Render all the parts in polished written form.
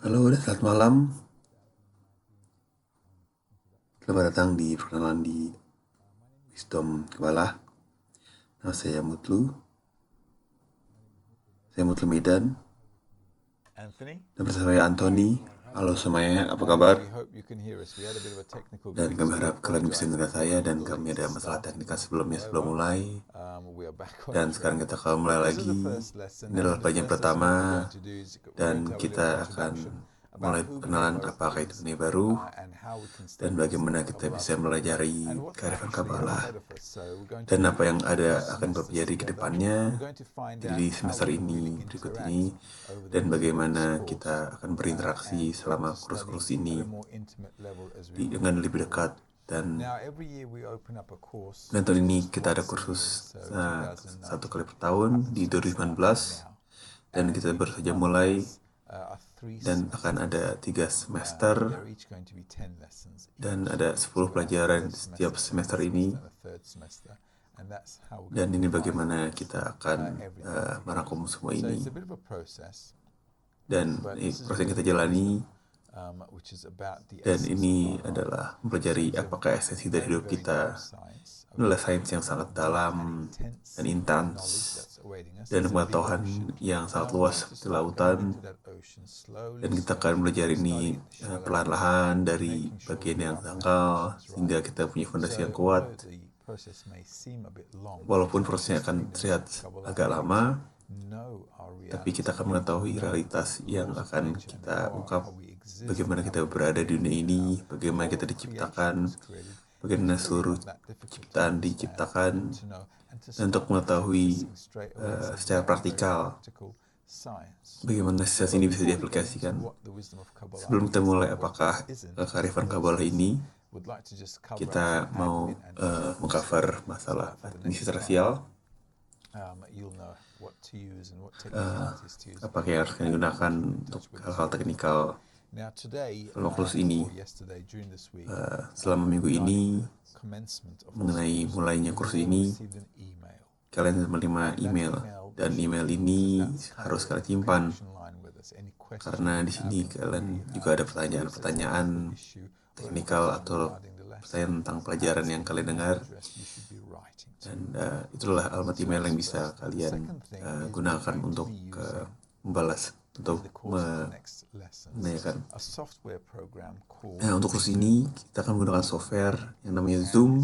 Halo dan selamat malam. Selamat datang di perkenalan di Wisdom Kepala. Nama saya Mutlu. Saya Mutlu Medan. Anthony. Dan bersama saya Anthony. Halo semuanya, apa kabar? We hope you can hear us. We had a bit of a technical Dan kami harap kalian bisa mendengar saya dan kami ada masalah teknikal sebelum mulai. We are back on Dan sekarang track. kita akan mulai This is the lagi. first lesson, Ini adalah and the pelajaran first lesson pertama what we're going to do is we're dan going to have a little kita akan introduction about mulai who B'nai pengenalan Baruch apakah itu is, B'nai Baru and how we can dan study wisdom bagaimana of kita Kabbalah bisa together, mempelajari and what's kearifan actually Kabbalah ahead of us. So we're going to dan do apa yang ada two akan semesters terjadi ke together, depannya. and we're going to find Jadi out di how semester we can ini, really berikut interact ini, over the dan period of this bagaimana course, kita akan berinteraksi and get selama to study kursus ini at a more intimate level as we move dengan lebih forward. dekat. Dan Now, every year we open up a course, tahun which ini is kita ada twice a year, kursus so satu 2019 kali per tahun happens di to be starting 2019 now. dan And kita baru each saja one mulai has three dan akan ada semesters. 3 semester They're each going to be 10 lessons dan each. ada 10 So we'll have a pelajaran first setiap semester, semester second ini. semester, and a third semester. And that's how we're Dan going ini to bagaimana finalize kita akan everything together. merangkum semua So ini. it's a bit of a process, Dan but ini this is proses yang kita really jalani. wisdom, which is about the Dan essence of ini our life. adalah mempelajari So it's a apakah esensi dari very, hidup very kita. deep science Ini adalah of sains yang sangat deep dalam and intense dan intens knowledge that's awaiting us. dan It's a big pengetahuan ocean. yang sangat We're luas going to seperti start going lautan. into that ocean slowly, Dan kita akan slowly, belajar ini starting at the shallow perlahan-lahan end, dari making sure we bagian get yang our dangkal foundations sehingga right. kita punya fondasi So yang kuat. although the process may seem a bit long, Walaupun as we prosesnya study akan the terlihat wisdom of Kabbalah, agak we lama, know our tapi reality. kita akan We mengetahui know realitas the yang laws of akan nature and kita how ungkap, we exist, bagaimana and how kita we're berada di dunia created, ini, and how bagaimana all kita of creation diciptakan, was created. bagaimana It's really seluruh not that difficult to ciptaan understand diciptakan, and to know, and to dan untuk start mengetahui practicing straight away. It's a secara very, very praktikal practical science. bagaimana sains But ini bisa before we get into diaplikasikan. what the wisdom of Kabbalah Sebelum kita is mulai and what apakah it isn't, kearifan as Kabbalah Moses ini, would like to just cover kita some mau admin and issues mengcover masalah for the next administrasi time. rasial, You'll know what to use and what technicalities to use. apakah yang harus kita gunakan untuk hal-hal teknikal Now today, selama kursus ini, or yesterday during this week, selama minggu ini, commencement of mengenai this course, mulainya you kursus will ini, receive an email. kalian menerima email dan email ini harus kalian simpan karena di sini kalian juga ada pertanyaan-pertanyaan teknikal atau pertanyaan tentang pelajaran yang kalian dengar, dan itulah alamat email yang bisa kalian gunakan untuk membalas atau menanyakan. Nah, untuk kursus ini kita akan menggunakan software yang namanya Zoom,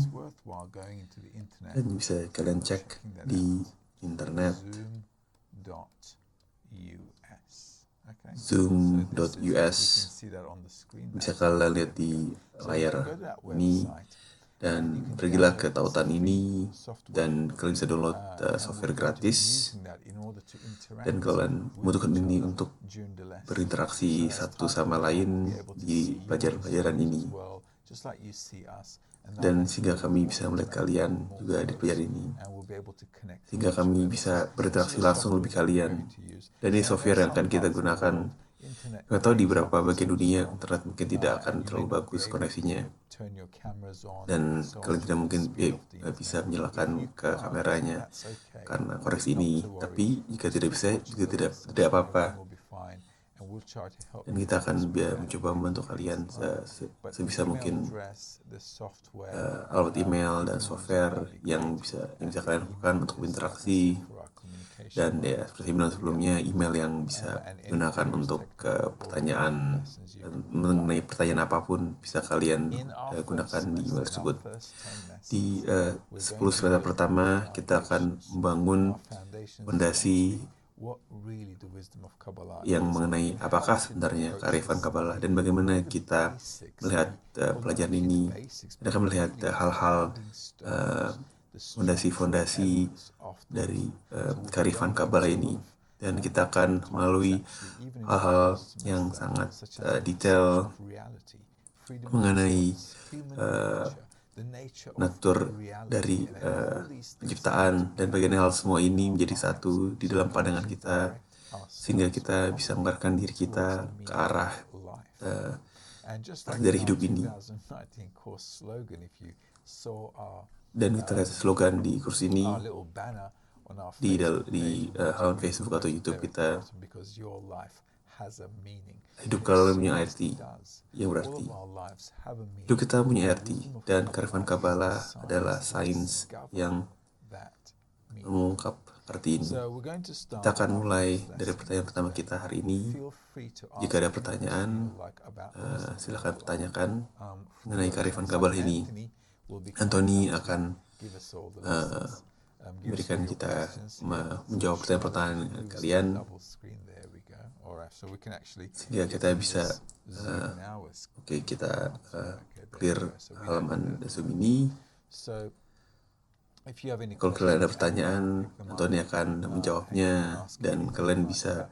dan bisa kalian cek di internet zoom.us. Bisa kalian lihat di layar ini, dan pergilah ke tautan ini dan kalian bisa download software gratis, dan kalian membutuhkan ini untuk berinteraksi satu sama lain di pelajaran-pelajaran ini, dan sehingga kami bisa melihat kalian juga di pelajaran ini, sehingga kami bisa berinteraksi langsung lebih kalian. Dan ini software yang akan kita gunakan. Nggak tahu di beberapa bagian dunia internet mungkin tidak akan terlalu bagus koneksinya, dan kalian tidak mungkin bisa menyalakan ke kameranya karena koneksi ini. Tapi jika tidak bisa, juga tidak apa-apa, dan kita akan mencoba membantu kalian sebisa mungkin. Alamat email dan software yang bisa kalian lakukan untuk berinteraksi. Dan ya, seperti bilang sebelumnya, email yang bisa digunakan untuk pertanyaan mengenai pertanyaan apapun bisa kalian gunakan di email tersebut. Di 10 semester pertama kita akan membangun fondasi yang mengenai apakah sebenarnya kearifan Kabbalah dan bagaimana kita melihat pelajaran ini. Kita akan melihat hal-hal fondasi-fondasi dari kearifan Kabbalah ini, dan kita akan melalui hal-hal yang sangat detail mengenai natur dari penciptaan dan bagaimana hal semua ini menjadi satu di dalam pandangan kita, sehingga kita bisa mengarahkan diri kita ke arah dari hidup ini. Dan kita lihat slogan di kursus ini di halaman Facebook atau YouTube kita, has a meaning. Hidup It kalian punya arti, seriously does. yang All berarti of our lives have a hidup meaning. kita punya arti, Wisdom of dan Kabbalah kearifan is Kabbalah the adalah science to sains discover yang that meaning. mengungkap arti ini. So we're going to start Kita akan our mulai first dari lesson pertanyaan pertama today. kita hari ini. Feel free to Jika ask ada anything pertanyaan, you like about the wisdom of silakan Kabbalah. pertanyakan For mengenai those kearifan ones, Kabbalah ini. Anthony will be Anthony kind enough to akan give us all the lessons. Give us memberikan all your kita questions. menjawab pertanyaan-pertanyaan Move us to kalian, double screen. There we go. Alright, so we can actually sehingga kita bisa zoom now. kita Okay, clear there we go. So we know halaman that. Zoom ini. So if you have any Kalau kalian ada questions, pertanyaan, pick them up. Anthony akan menjawabnya, dan kalian bisa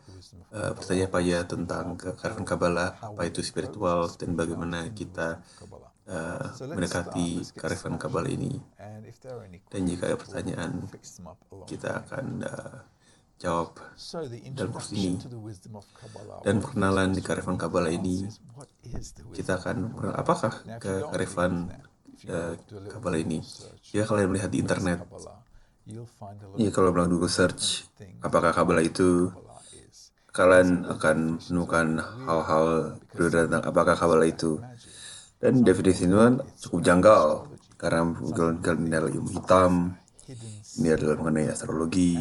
bertanya apa ya tentang kearifan Kabbalah, apa itu spiritual, dan bagaimana kita mendekati kearifan Kabbalah ini. Dan jika ada pertanyaan, kita akan jawab dalam kursus ini. Dan perkenalan di kearifan Kabbalah ini, kita akan apakah kearifan Kabbalah ini. Jika kalian melihat di internet, ya kalau bilang Google search apakah Kabbalah itu, kalian akan menemukan hal-hal berbeda tentang apakah Kabbalah itu. Dan definisi ini cukup janggal, karena kalian adalah ilmu hitam, ini adalah mengenai astrologi.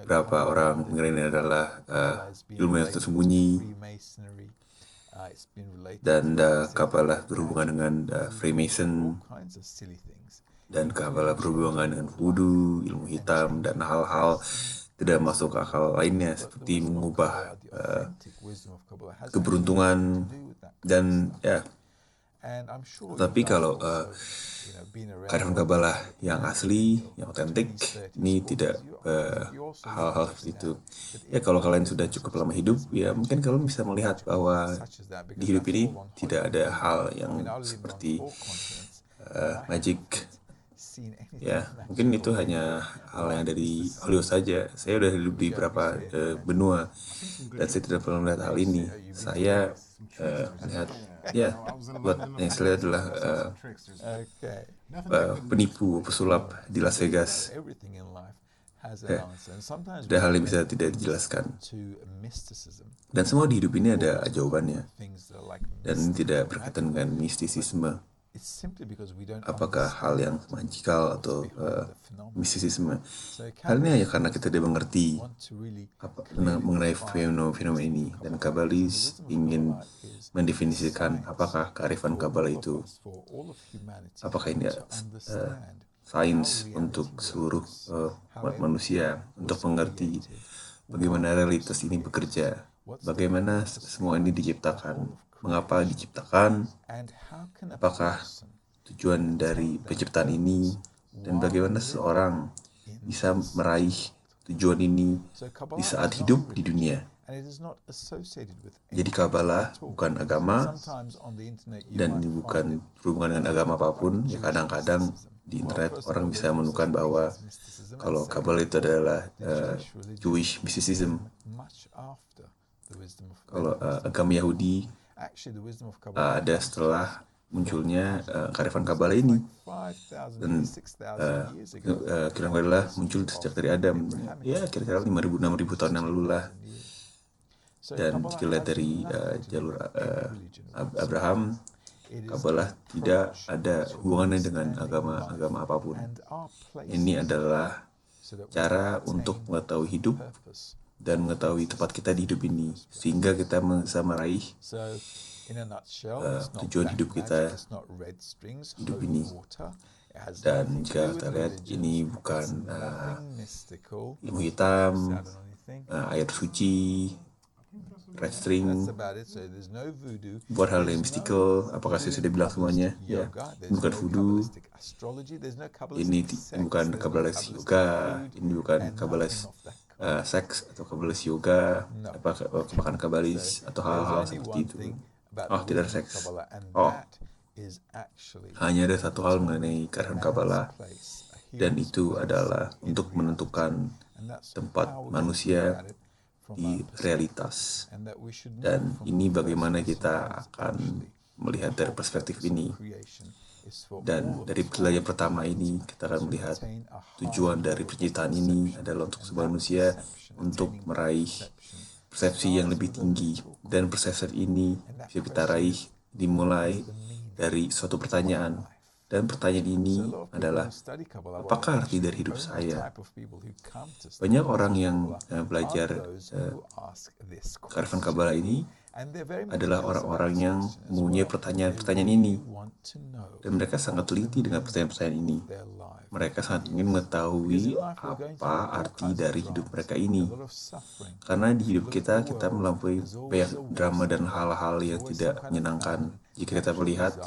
Beberapa orang mengenai ini adalah ilmu yang tersembunyi, dan Kabbalah berhubungan dengan Freemason, dan Kabbalah berhubungan dengan voodoo, ilmu hitam, dan hal-hal tidak masuk akal lainnya, seperti mengubah keberuntungan, dan ya. Tapi kalau kearifan Kabbalah yang asli, yang otentik, ini tidak hal-hal seperti itu. Ya kalau kalian sudah cukup lama hidup, ya mungkin kalian bisa melihat bahwa di hidup ini tidak ada hal yang seperti magic. Ya, mungkin itu hanya hal yang ada di Hollywood saja. Saya udah hidup di beberapa benua, dan saya tidak pernah melihat hal ini. Saya melihat, ya, buat yang saya lihat adalah penipu, pesulap di Las Vegas. Ada hal yang bisa tidak dijelaskan. Dan semua di hidup ini ada jawabannya. Dan ini tidak berkaitan dengan mistisisme. Apakah hal yang magikal atau mistisisme. Hal ini hanya karena kita tidak mengerti mengenai fenomena ini, dan Kabbalis ingin mendefinisikan apakah kearifan Kabbalah itu, apakah ini sains untuk seluruh manusia, untuk mengerti bagaimana realitas ini bekerja, bagaimana semua ini diciptakan, mengapa diciptakan, apakah tujuan dari penciptaan ini, dan bagaimana seorang bisa meraih tujuan ini di saat hidup di dunia. Jadi Kabbalah bukan agama, dan ini bukan berhubungan dengan agama apapun. Ya kadang-kadang di internet orang bisa menemukan bahwa kalau Kabbalah itu adalah Jewish mysticism. Kalau agama Yahudi ada setelah munculnya kearifan Kabbalah ini, dan kearifan Kabbalah muncul sejak dari Adam, ya kira-kira 5.000-6.000 tahun yang lalu lah. Dan jika lihat dari jalur Abraham, Kabbalah tidak ada hubungannya dengan agama apapun. Ini adalah cara untuk mengetahui hidup dan mengetahui tempat kita di hidup ini, sehingga kita bisa meraih tujuan hidup kita hidup ini. Dan jika kita lihat, ini bukan ilmu hitam, air suci, red string, buat hal yang mystical. Apakah saya sudah bilang semuanya? Ya, bukan voodoo, ini bukan Kabbalah yoga, ini bukan Kabbalah seks atau Kabbalah yoga, apakah Kabbalis atau hal-hal seperti itu. Oh, tidak ada seks. Oh, hanya ada satu hal mengenai kearifan Kabbalah, dan itu adalah untuk menentukan tempat manusia di realitas. Dan ini bagaimana kita akan melihat dari perspektif ini. Dan dari penilaian pertama ini, kita akan melihat tujuan dari penciptaan ini adalah untuk sebuah manusia untuk meraih persepsi yang lebih tinggi, dan persepsi ini bisa kita raih dimulai dari suatu pertanyaan. Dan pertanyaan ini adalah, apakah arti dari hidup saya? Banyak orang yang belajar kearifan Kabbalah ini adalah orang-orang yang mempunyai pertanyaan-pertanyaan ini. Dan mereka sangat teliti dengan pertanyaan-pertanyaan ini. Mereka sangat ingin mengetahui apa arti dari hidup mereka ini. Karena di hidup kita melampaui banyak drama dan hal-hal yang tidak menyenangkan. Jika kita melihat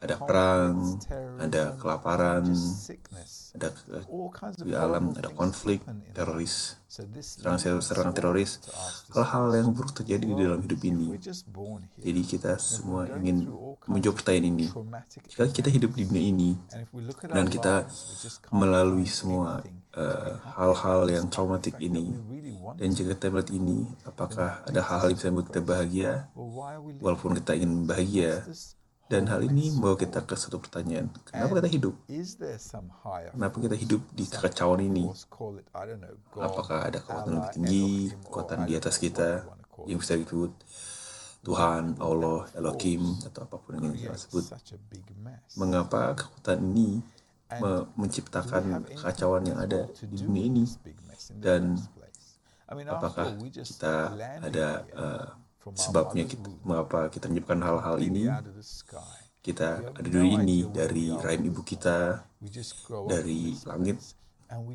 ada perang, ada kelaparan, ada di alam, ada konflik, teroris, serangan teroris, hal-hal yang buruk terjadi di dalam hidup ini. Jadi kita semua ingin menjawab pertanyaan ini. Jika kita hidup di dunia ini dan kita melalui semua hal-hal yang traumatik ini, dan jika kita melihat ini, apakah ada hal-hal yang bisa membuat kita bahagia, walaupun kita ingin bahagia? Dan hal ini membawa kita ke satu pertanyaan, kenapa kita hidup? Kenapa kita hidup di kekacauan ini? Apakah ada kekuatan lebih tinggi, kekuatan di atas kita, yang bisa disebut Tuhan, Allah, Elohim, atau apapun yang kita sebut? Mengapa kekuatan ini menciptakan kekacauan yang ada di dunia ini? Dan apakah kita ada sebabnya mengapa kita menyebabkan hal-hal ini? Kita ada di dunia ini dari rahim ibu kita, dari langit,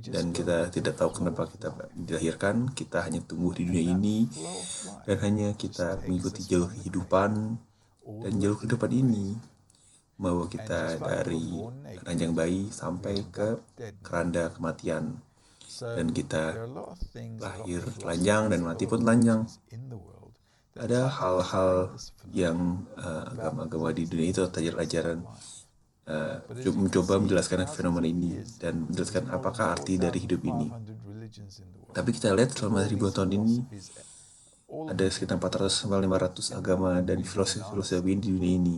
dan kita tidak tahu kenapa kita dilahirkan. Kita hanya tumbuh di dunia ini, dan hanya kita mengikuti jalur kehidupan, dan jalur kehidupan ini membawa kita dari ranjang bayi sampai ke keranda kematian. Dan kita lahir telanjang dan mati pun telanjang. Ada hal-hal yang agama-agama di dunia itu, ajaran mencoba menjelaskan fenomena ini dan menjelaskan apakah arti dari hidup ini. Tapi kita lihat selama 1000 tahun ini ada sekitar 400-500 agama dan filosofi di dunia ini.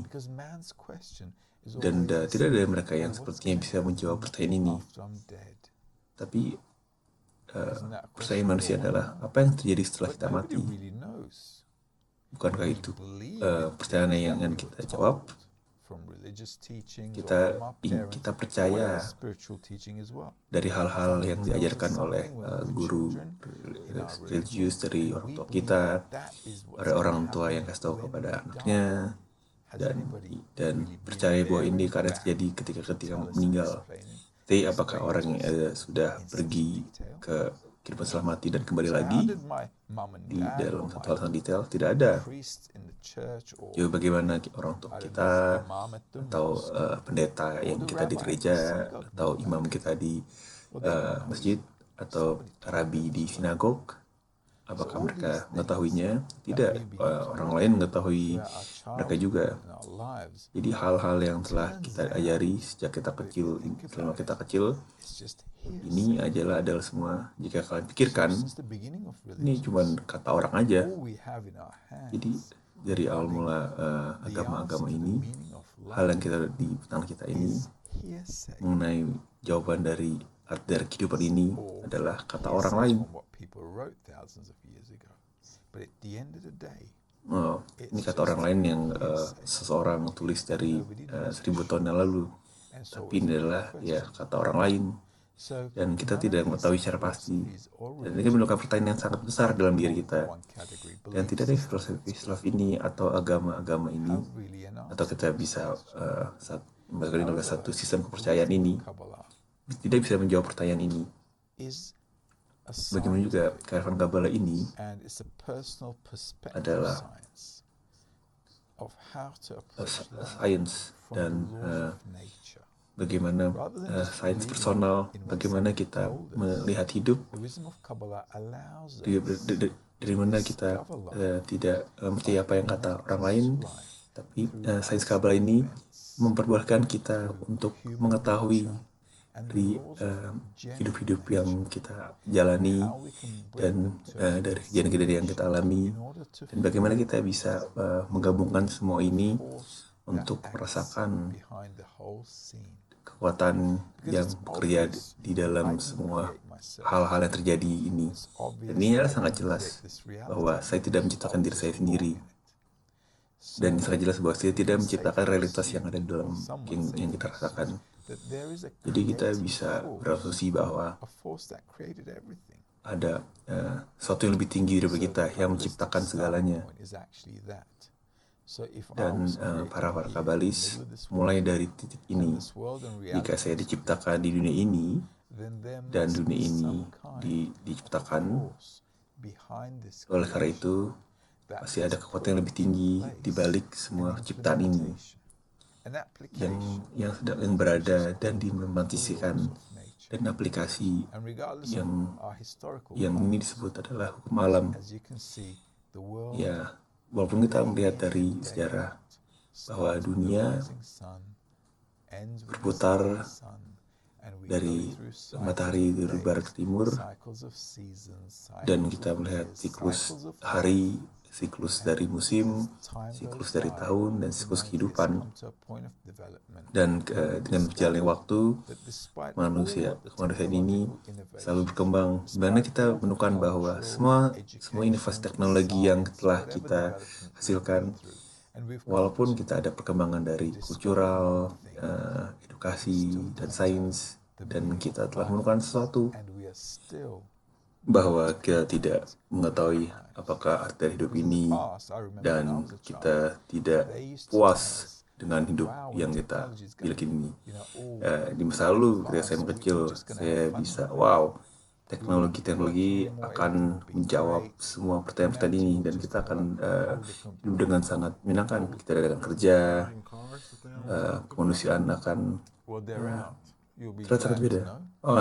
Dan tidak ada mereka yang sepertinya bisa menjawab pertanyaan ini. Tapi pertanyaan manusia adalah, apa yang terjadi setelah kita mati? Bukankah itu pertanyaan yang akan kita jawab? Kita percaya dari hal-hal yang diajarkan oleh guru religius, dari orang tua kita, dari orang tua yang kasih tahu kepada anaknya, dan percaya bahwa ini akan terjadi ketika meninggal. Tapi apakah orang yang sudah pergi ke kehidupan setelah mati dan kembali lagi di dalam satu hal yang detail? Tidak ada. Jadi bagaimana orang tua kita, atau pendeta yang kita di gereja, atau imam kita di masjid, atau rabi di sinagog, apakah mereka mengetahuinya? Tidak. Orang lain mengetahui mereka juga. Jadi hal-hal yang telah kita ajari sejak kita kecil, selama kita kecil, ini adalah semua, jika kalian pikirkan, ini cuma kata orang aja. Jadi dari awal mula agama-agama ini, hal yang kita di tangan kita ini mengenai jawaban dari arti dari kehidupan ini adalah kata orang lain. Ini kata orang lain yang seseorang tulis dari 1000 tahun yang lalu. Tapi ini adalah kata orang lain. Dan kita tidak mengetahui secara pasti. Dan ini menimbulkan pertanyaan yang sangat besar dalam diri kita. Dan tidak ada filosofi ini atau agama-agama ini, atau kita bisa masuk dalam satu sistem kepercayaan ini, tidak bisa menjawab pertanyaan ini. Bagaimana juga kearifan Kabbalah ini adalah sains dan bagaimana sains personal, bagaimana kita melihat hidup, dari mana kita tidak percaya apa yang kata orang lain, tapi sains Kabbalah ini memperbolehkan kita untuk mengetahui dari hidup-hidup yang kita jalani, dan dari kejadian-kejadian yang kita alami, dan bagaimana kita bisa menggabungkan semua ini untuk merasakan kekuatan yang bekerja di dalam semua hal-hal yang terjadi ini. Dan ini adalah sangat jelas bahwa saya tidak menciptakan diri saya sendiri. Dan sangat jelas bahwa saya tidak menciptakan realitas yang ada di dalam yang kita rasakan. Jadi kita bisa berasumsi bahwa ada sesuatu yang lebih tinggi dari kita yang menciptakan segalanya. Dan para kabalis mulai dari titik ini, jika saya diciptakan di dunia ini dan dunia ini diciptakan, oleh karena itu pasti ada kekuatan yang lebih tinggi di balik semua ciptaan ini yang berada dan diimplementasikan, dan aplikasi yang ini disebut adalah hukum alam. Ya, walaupun kita melihat dari sejarah bahwa dunia berputar dari matahari dari barat ke timur, dan kita melihat siklus hari, siklus dari musim, siklus dari tahun, dan siklus kehidupan. Dan dengan berjalannya waktu, manusia ini selalu berkembang. Dimana kita menemukan bahwa semua inovasi teknologi yang telah kita hasilkan, walaupun kita ada perkembangan dari kultural, edukasi, dan sains, dan kita telah menemukan sesuatu bahwa kita tidak mengetahui apakah arti dari hidup ini, dan kita tidak puas dengan hidup yang kita miliki ini. Di masa lalu ketika saya kecil, saya bisa teknologi akan menjawab semua pertanyaan-pertanyaan ini, dan kita akan hidup dengan sangat menyenangkan. Kita akan kerja, kemanusiaan akan sangat beda.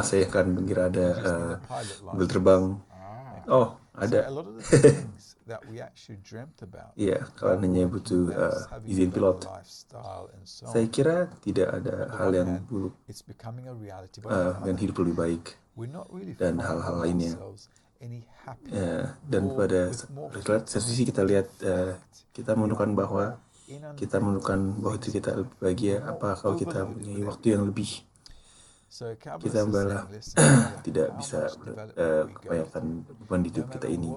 Saya akan mengira ada mobil terbang. Ada. Iya, kalian hanya butuh izin pilot. Saya kira tidak ada hal yang buruk, yang hidup lebih baik, dan hal-hal lainnya. Dan pada satu sisi kita lihat, kita menemukan bahwa diri kita lebih bahagia apa kalau kita punya waktu yang lebih. Kita malah tidak bisa kebanyakan beban hidup kita ini.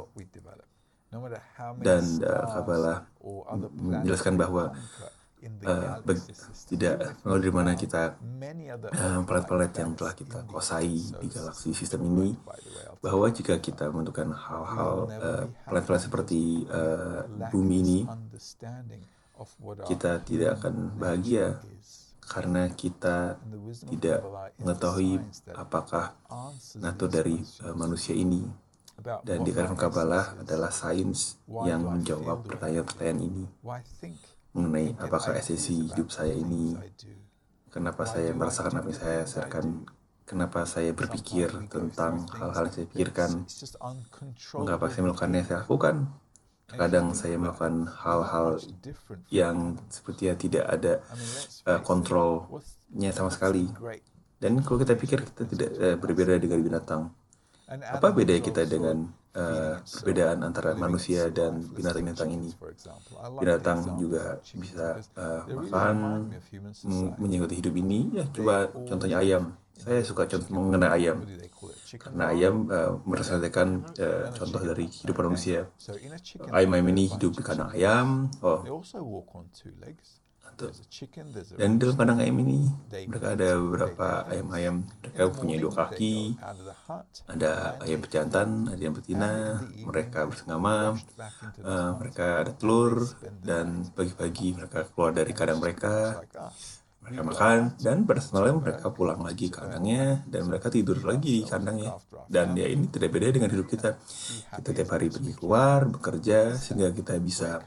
Dan Kabbalah menjelaskan bahwa tidak mau dari mana kita planet-planet yang telah kita kuasai di galaksi sistem ini, bahwa jika kita menentukan hal-hal planet-planet seperti bumi ini, kita tidak akan bahagia karena kita tidak mengetahui apakah natur dari manusia ini. Dan di dalam Kabbalah adalah sains yang menjawab pertanyaan-pertanyaan ini mengenai apakah esensi hidup saya ini, kenapa saya merasakan apa yang saya rasakan, kenapa saya berpikir tentang hal-hal yang saya pikirkan, mengapa saya melakukan yang saya lakukan. Kadang saya melakukan hal-hal yang sepertinya tidak ada kontrolnya sama sekali. Dan kalau kita pikir kita tidak berbeda dengan binatang. Apa beda kita dengan perbedaan antara manusia dan binatang-binatang ini? Binatang juga bisa makan, menyangkut hidup ini. Ya, coba contohnya ayam. Saya suka mengenai ayam, karena ayam merepresentasikan contoh dari kehidupan manusia. Ayam ini hidup di kandang ayam. Dan dalam kandang ayam ini mereka ada beberapa ayam-ayam. Mereka punya 2 kaki. Ada ayam pejantan, ada ayam betina. Mereka bersama, mereka ada telur, dan pagi-pagi mereka keluar dari kandang mereka. Mereka makan, dan pada malam mereka pulang lagi ke kandangnya, dan mereka tidur lagi di kandangnya. Dan ya, ini tidak beda dengan hidup kita. Kita tiap hari pergi keluar, bekerja, sehingga kita bisa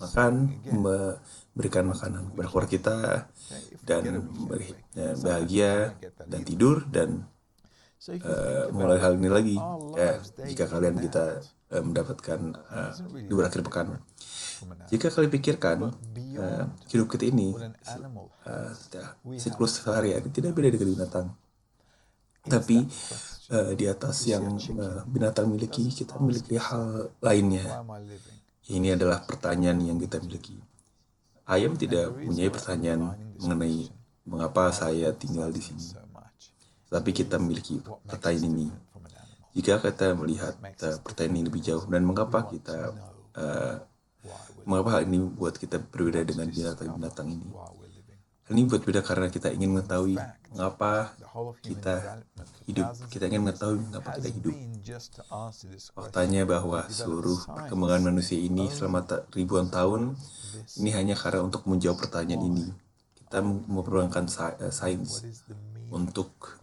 makan, memberikan makanan kepada keluarga kita, dan bahagia, dan tidur, dan mulai hal ini lagi. Jika kalian kita mendapatkan libur akhir pekan, jika kalian pikirkan hidup kita ini, siklus sehari-hari tidak beda dengan binatang. Tapi di atas yang binatang miliki, kita miliki hal lainnya. Ini adalah pertanyaan yang kita miliki. Ayam tidak mempunyai pertanyaan mengenai mengapa saya tinggal di sini. Tapi kita memiliki pertanyaan ini. Jika kita melihat pertanyaan ini lebih jauh, dan mengapa hal ini buat kita berbeda dengan binatang-binatang ini. Hal ini buat beda karena kita ingin mengetahui mengapa kita hidup. Kita ingin mengetahui mengapa kita hidup. Faktanya bahwa seluruh perkembangan manusia ini selama ribuan tahun ini hanya karena untuk menjawab pertanyaan ini. Kita memperjuangkan sains untuk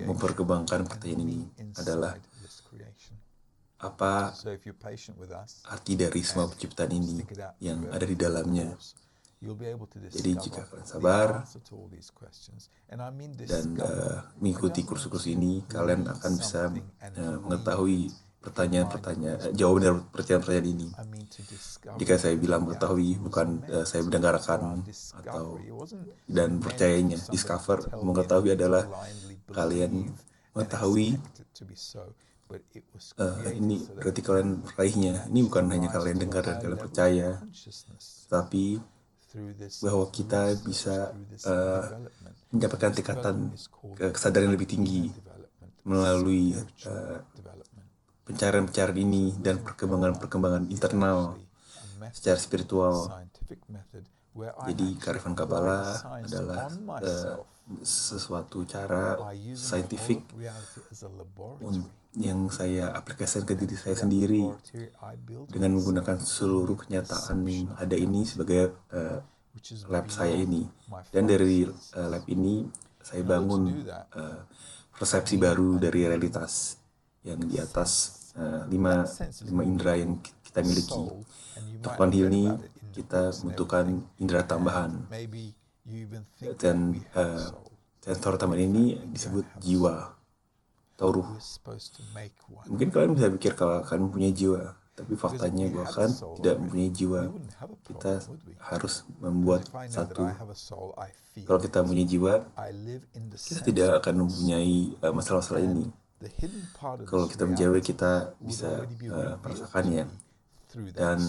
memperkembangkan pertanyaan ini adalah apa arti dari semua penciptaan ini yang ada di dalamnya. Jadi jika kalian sabar dan mengikuti kursus-kursus ini, kalian akan bisa mengetahui jawaban dari pertanyaan-pertanyaan ini. Jika saya bilang mengetahui, bukan saya mendengarkan dan percayanya. Discover, mengetahui adalah kalian mengetahui ini berarti kalian raihnya. Ini bukan hanya kalian dengar dan kalian percaya, tapi bahwa kita bisa mendapatkan tingkatan kesadaran lebih tinggi melalui pencarian-pencarian ini dan perkembangan internal secara spiritual. Jadi kearifan Kabbalah adalah sesuatu cara saintifik yang saya aplikasikan ke diri saya sendiri dengan menggunakan seluruh kenyataan yang ada ini sebagai lab saya ini. Dan dari lab ini saya bangun persepsi baru dari realitas yang di atas lima indera yang kita miliki. Untuk melakukan hal ini kita membutuhkan indera tambahan, dan sensor tambahan ini disebut jiwa atau ruh. Mungkin kalian bisa pikir kalau kalian mempunyai jiwa, tapi faktanya bahwa kalian tidak mempunyai jiwa. Kita harus membuat satu. Kalau kita mempunyai jiwa, kita tidak akan mempunyai masalah-masalah ini. Kalau kita menjauhi, kita bisa merasakannya. Dan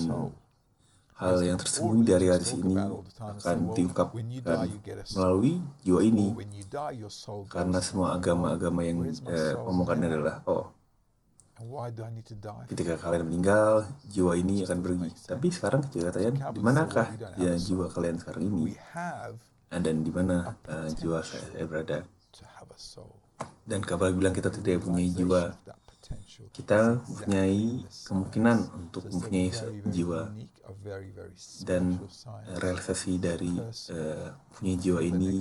hal yang tersembunyi dari hadis ini akan diungkapkan melalui jiwa ini. Karena semua agama-agama yang ngomongkan adalah, ketika kalian meninggal, jiwa ini akan pergi. Tapi sekarang ketika kalian, di manakah ya jiwa kalian sekarang ini? Dan di mana jiwa saya berada? Dan Kabbalah bilang kita tidak punya jiwa. Kita mempunyai kemungkinan untuk mempunyai jiwa. Dan realisasi dari punya jiwa ini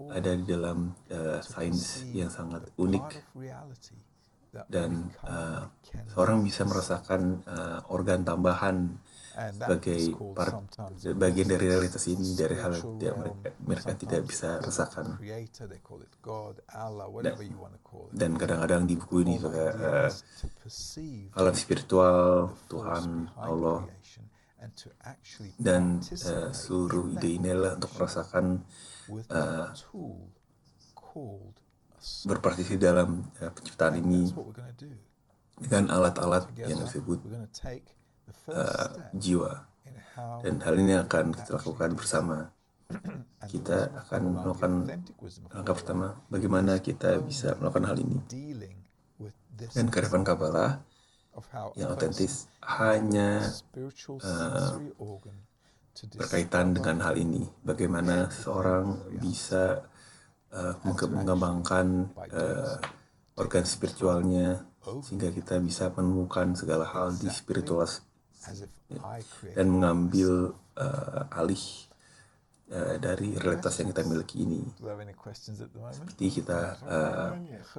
ada di dalam sains yang sangat unik. Dan seorang bisa merasakan organ tambahan sebagai bagian dari realitas ini, dari hal yang mereka tidak bisa rasakan. Dan kadang-kadang di buku ini alam spiritual, Tuhan, Allah, dan seluruh ide ini adalah untuk merasakan berpartisipasi dalam penciptaan ini dengan alat-alat yang disebut jiwa. Dan hal ini akan kita lakukan bersama. Kita akan melakukan langkah pertama, bagaimana kita bisa melakukan hal ini. Dan kearifan Kabbalah yang otentis hanya berkaitan dengan hal ini. Bagaimana seorang bisa mengembangkan organ spiritualnya sehingga kita bisa menemukan segala hal di spiritual dan mengambil alih dari realitas yang kita miliki ini. Seperti kita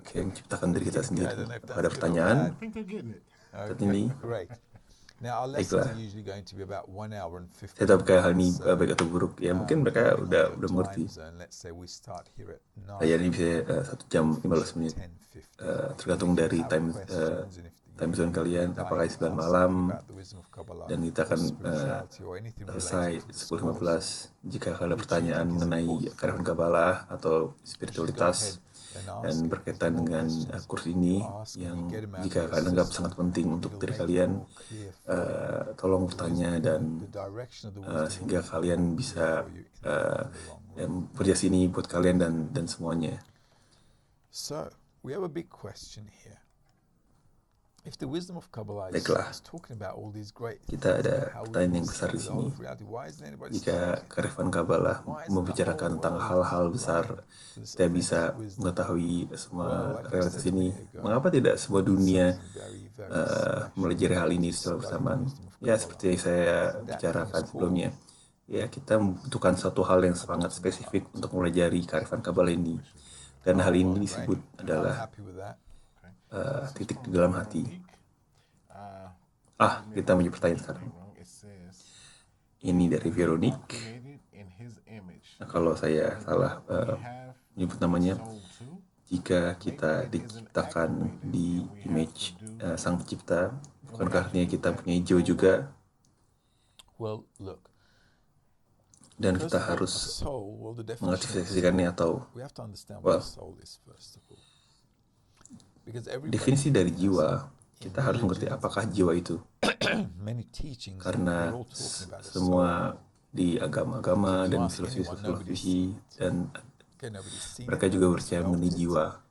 menciptakan diri kita sendiri. Ada pertanyaan saat ini? Baiklah. Saya tahu kayak hal ini baik atau buruk. Ya mungkin mereka udah mengerti. Saya ini bisa 1 jam 15 menit. Tergantung dari time time zone kalian, apakah 9 malam, dan kita akan selesai 10.15. Jika kalian ada pertanyaan mengenai Karifan Kabbalah atau spiritualitas dan berkaitan dengan kurs ini, yang jika kalian anggap sangat penting untuk diri kalian, tolong bertanya dan sehingga kalian bisa kerja sini buat kalian dan semuanya. So, we have a big question here. If the wisdom of Kabbalah Baiklah, is talking about all these great kita ada pertanyaan yang besar di sini. Jika Karifan Kabbalah membicarakan tentang hal-hal besar, kita bisa mengetahui semua realitas ini. Mengapa tidak semua dunia mempelajari hal ini secara bersamaan? Ya, seperti yang saya bicarakan sebelumnya. Ya, kita membutuhkan satu hal yang sangat spesifik untuk mempelajari Karifan Kabbalah ini. Dan hal ini disebut adalah titik di dalam hati. Kita punya pertanyaan sekarang. Ini dari Veronique. Kalau saya salah menyebut namanya, jika kita diciptakan di image Sang Pencipta, bukankah artinya kita punya jiwa juga? Dan kita harus mengaktifasikannya atau definisi dari jiwa, kita harus mengerti apakah jiwa itu. Karena semua di agama-agama dan filosofi dan mereka juga percaya mengenai jiwa.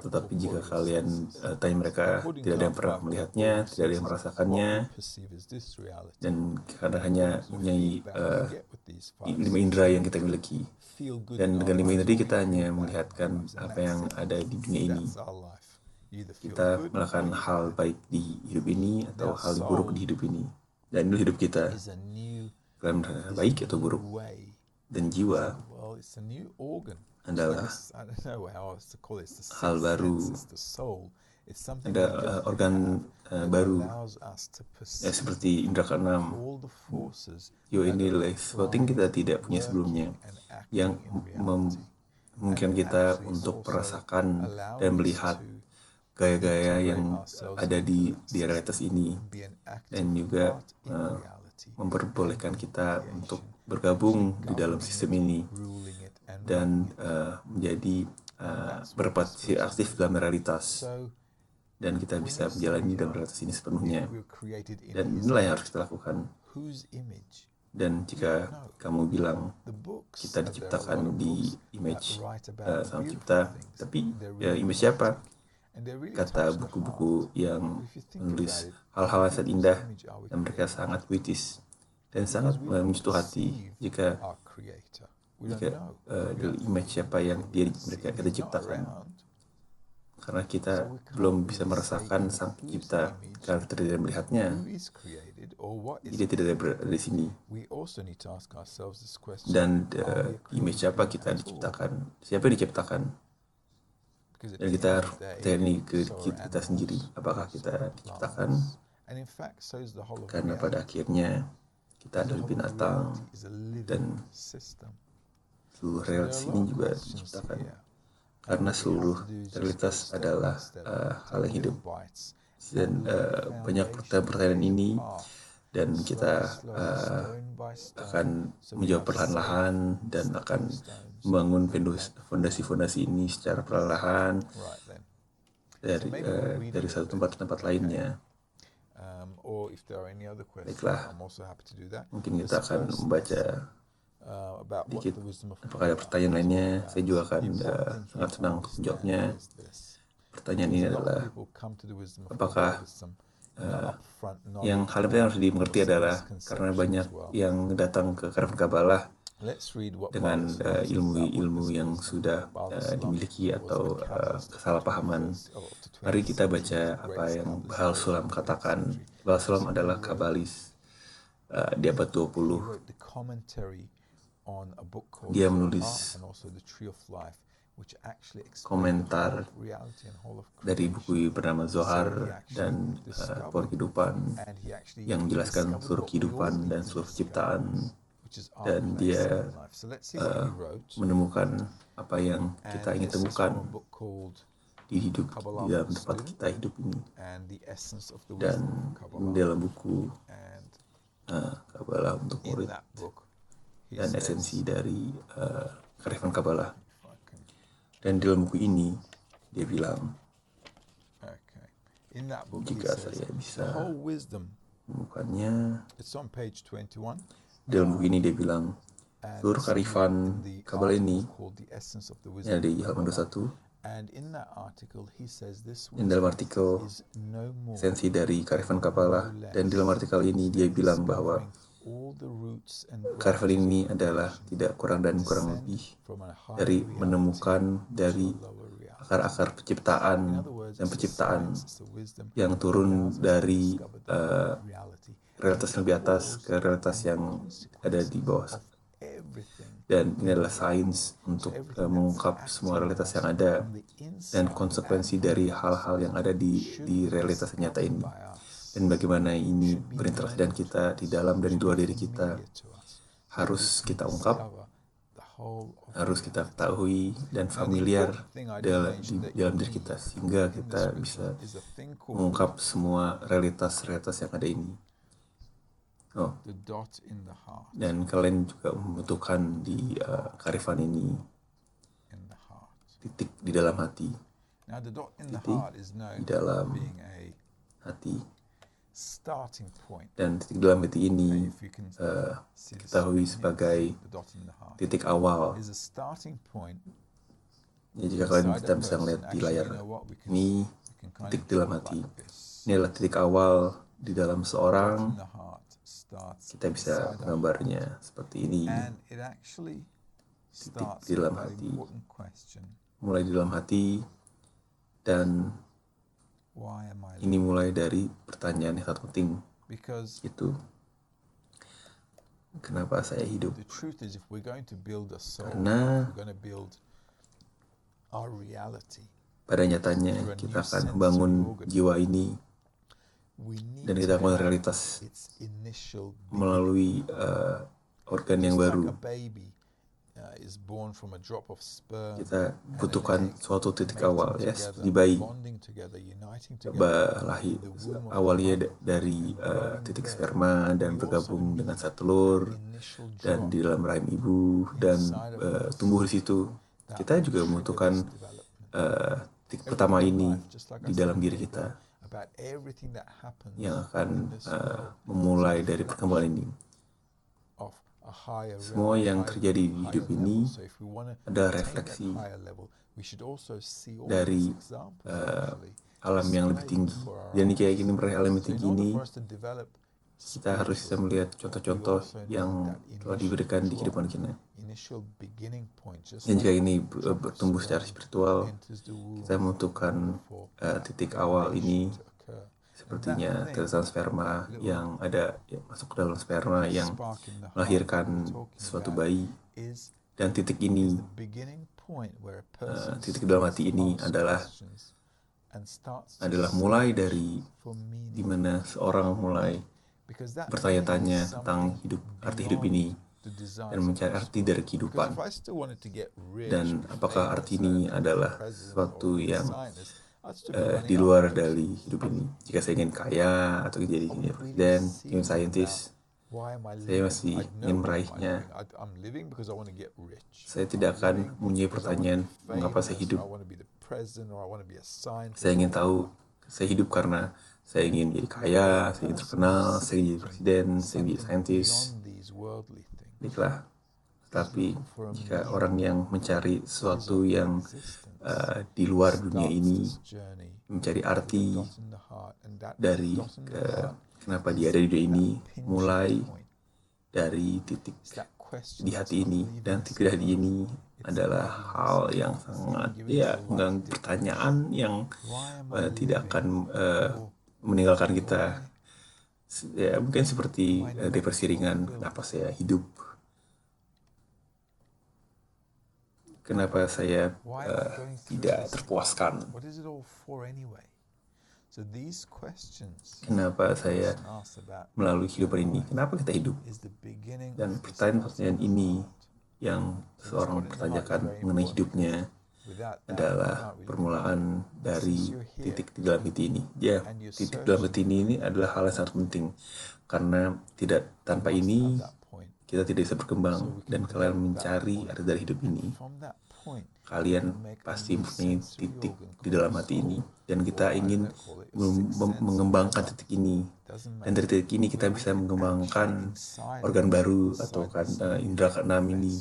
Tetapi jika kalian tanya mereka, tidak ada yang pernah melihatnya, tidak ada yang merasakannya, dan karena hanya mempunyai 5 indera yang kita miliki. Dan dengan 5 indera kita hanya melihatkan apa yang ada di dunia ini. Kita melakukan hal baik di hidup ini atau hal buruk di hidup ini. Dan itu hidup kita. Kalian baik atau buruk. Dan jiwa adalah hal baru, ada organ baru, seperti indera keenam. Jiwa ini adalah sesuatu yang kita tidak punya sebelumnya, yang memungkinkan kita untuk merasakan dan melihat gaya-gaya yang ada di realitas ini, dan juga memperbolehkan kita untuk bergabung di dalam sistem ini dan menjadi berpartisipasi aktif dalam realitas, dan kita bisa menjalani dalam realitas ini sepenuhnya. Dan inilah yang harus kita lakukan. Dan jika kamu bilang kita diciptakan di image Sang Pencipta, tapi image siapa? Kata buku-buku yang menulis hal-hal yang sangat indah, dan mereka sangat puitis dan sangat menyentuh hati. Jika image siapa yang mereka kita ciptakan, karena kita belum bisa merasakan Sang Pencipta karena kita tidak melihatnya, dia tidak ada di sini. Dan image siapa kita diciptakan, siapa yang diciptakan, dan kita harus bertanya ke kita sendiri, apakah kita diciptakan? Karena pada akhirnya kita adalah binatang, dan seluruh realitas ini juga diciptakan karena seluruh realitas adalah hal yang hidup. Dan banyak pertanyaan ini, dan kita akan menjawab perlahan-lahan dan akan membangun fondasi-fondasi ini secara perlahan dari satu tempat ke tempat lainnya. Baiklah, mungkin kita akan membaca sedikit. Apakah ada pertanyaan lainnya? Saya juga akan sangat senang untuk menjawabnya. Pertanyaan ini adalah, apakah yang hal yang harus dimengerti adalah karena banyak yang datang ke Karifan Kabbalah dengan ilmu-ilmu yang sudah dimiliki atau kesalahpahaman. Mari kita baca apa yang Bahal Sulam katakan. Bahal Sulam adalah kabalis di abad 20. Dia menulis komentar dari buku bernama Zohar dan Pohon Kehidupan yang menjelaskan seluruh kehidupan dan seluruh penciptaan, dan dia menemukan apa yang kita ingin temukan. di dalam tempat kita hidup ini. Dan dalam buku Kabbalah untuk murid dan esensi dari kearifan Kabbalah. Dan dalam buku ini dia bilang, jika saya bisa menemukannya, dalam buku ini dia bilang seluruh kearifan Kabbalah ini yang ada di halaman 21. Dan dalam artikel esensi dari kearifan Kabbalah, dan dalam artikel ini dia bilang bahwa kearifan ini adalah tidak kurang dan kurang lebih dari menemukan dari akar-akar penciptaan dan penciptaan yang turun dari realitas yang lebih atas ke realitas yang ada di bawah. Dan ini adalah sains untuk mengungkap semua realitas yang ada dan konsekuensi dari hal-hal yang ada di realitas nyata ini, dan bagaimana ini berinteraksi dengan kita di dalam dan di luar diri kita. Harus kita ungkap, harus kita ketahui dan familiar di dalam diri kita, sehingga kita bisa mengungkap semua realitas-realitas yang ada ini. Dan kalian juga membutuhkan di kearifan ini titik di dalam hati, titik di dalam hati, dan titik dalam hati ini diketahui sebagai titik awal. Ya, jika kalian bisa melihat di layar ini, titik dalam hati ini adalah titik awal di dalam seorang. Kita bisa menggambarnya seperti ini. Titik di dalam hati, mulai di dalam hati, dan ini mulai dari pertanyaan yang sangat penting, itu kenapa saya hidup? Karena pada nyatanya kita akan membangun jiwa ini, dan kita akan realitas melalui organ yang baru. Kita butuhkan suatu titik awal, ya, seperti bayi. Lahir awalnya dari titik sperma dan bergabung dengan satu telur dan di dalam rahim ibu dan tumbuh di situ. Kita juga membutuhkan titik pertama ini di dalam diri kita, yang akan memulai dari perkembangan ini. Semua yang terjadi di hidup ini ada refleksi dari alam yang lebih tinggi. Dan kayak gini, meraih alam yang tinggi ini, kita harus bisa melihat contoh-contoh yang telah diberikan di kehidupan kita. Dan jika ini bertumbuh secara spiritual, kita membutuhkan titik awal ini, sepertinya tetesan sperma yang ada masuk ke dalam sperma yang melahirkan suatu bayi. Dan titik ini, titik dalam hati ini adalah mulai dari dimana seorang mulai bertanya-tanya tentang arti hidup ini dan mencari arti dari kehidupan. Dan apakah arti ini adalah sesuatu yang di luar dari hidup ini? Jika saya ingin kaya atau jadi presiden, ingin scientist, saya masih ingin meraihnya. Saya tidak akan mempunyai pertanyaan mengapa saya hidup. Saya ingin tahu, saya hidup karena saya ingin jadi kaya, saya ingin terkenal, saya ingin jadi presiden, saya ingin jadi scientist. Baiklah. Tapi jika orang yang mencari sesuatu yang di luar dunia ini, mencari arti dari kenapa dia ada di dunia ini, mulai dari titik di hati ini. Dan titik di hati ini adalah hal yang sangat, pertanyaan yang tidak akan meninggalkan kita. Ya, mungkin seperti depresi ringan. Kenapa saya hidup? Kenapa saya tidak terpuaskan? Kenapa saya melalui kehidupan ini? Kenapa kita hidup? Dan pertanyaan-pertanyaan ini yang seorang pertanyakan mengenai hidupnya adalah permulaan dari titik di dalam hati ini. Ya, titik dalam hati ini adalah hal yang sangat penting, karena tanpa ini kita tidak bisa berkembang, dan kalian mencari arti dari hidup ini. Kalian pasti mempunyai titik di dalam hati ini, dan kita ingin mengembangkan titik ini. Dan dari titik ini kita bisa mengembangkan organ baru, atau kan indera keenam ini,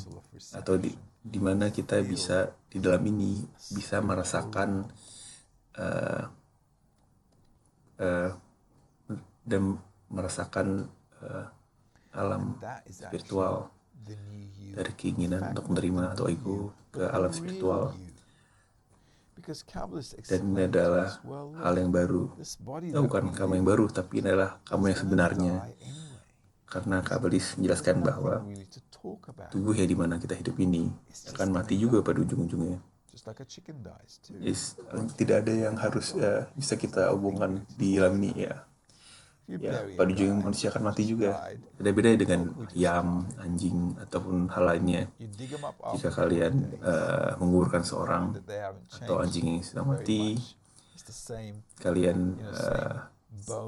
atau di mana kita bisa di dalam ini bisa merasakan dan merasakan alam spiritual, dari keinginan untuk menerima atau ego ke alam spiritual. Dan ini adalah hal yang baru. Bukan kamu yang baru, tapi ini adalah kamu yang sebenarnya. Karena Kabbalisme menjelaskan bahwa tubuh yang dimana kita hidup ini akan mati juga pada ujung-ujungnya. Tidak ada yang harus bisa kita hubungkan di dalam ini ya. Pada ujungnya manusia akan mati juga. Beda-beda dengan ayam, anjing, ataupun hal lainnya. Jika kalian menguburkan seorang atau anjing yang sedang mati, kalian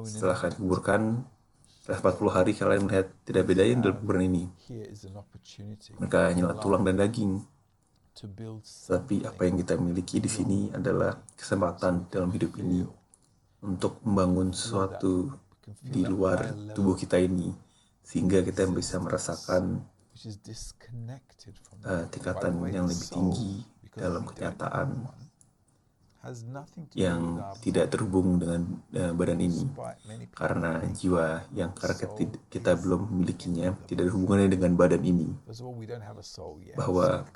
setelah kalian kuburkan, setelah 40 hari kalian melihat tidak bedanya dalam kuburan ini. Mereka hanyalah tulang dan daging. Tapi apa yang kita miliki di sini adalah kesempatan dalam hidup ini untuk membangun sesuatu di luar tubuh kita ini, sehingga kita bisa merasakan tingkatan yang lebih tinggi dalam kenyataan yang tidak terhubung dengan badan ini, karena jiwa yang kita belum memilikinya tidak ada hubungannya dengan badan ini. Bahwa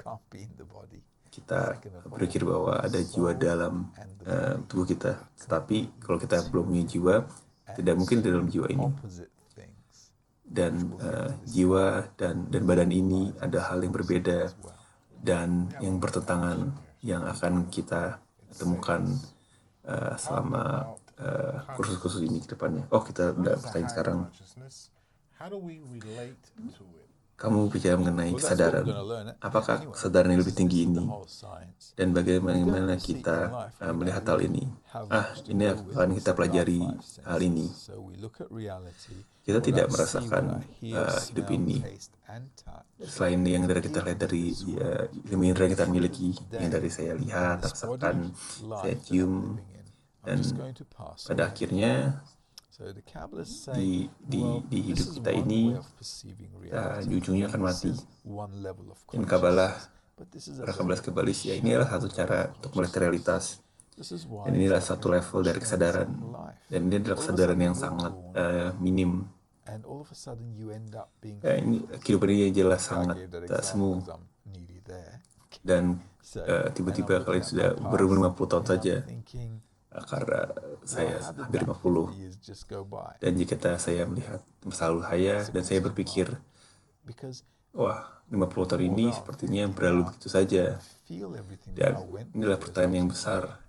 kita berpikir bahwa ada jiwa dalam tubuh kita, tetapi kalau kita belum punya jiwa, tidak mungkin di dalam jiwa ini. Dan jiwa dan badan ini ada hal yang berbeda dan yang bertentangan, yang akan kita temukan selama kursus-kursus ini ke depannya. Kita udah pertanyaan sekarang. Kamu bicara mengenai kesadaran. Apakah kesadaran yang lebih tinggi ini? Dan bagaimana kita melihat hal ini? Ini akan kita pelajari hal ini. Kita tidak merasakan hidup ini selain yang dari kita lihat dari ilmu indera yang kita miliki, yang dari saya lihat, rasakan, saya cium, dan pada akhirnya di hidup kita ini di ujungnya akan mati. Dan Kabbalis ya, ini adalah satu cara untuk melihat realitas, dan inilah satu level dari kesadaran, dan ini adalah kesadaran yang sangat minim. Ini kehidupan ini jelas sangat semu, dan tiba-tiba kalian sudah berumur 50 tahun saja, karena saya hampir 50. Dan jika saya melihat masa lalu saya, dan saya berpikir, wah, 50 tahun ini sepertinya berlalu begitu saja. Dan inilah pertanyaan yang besar.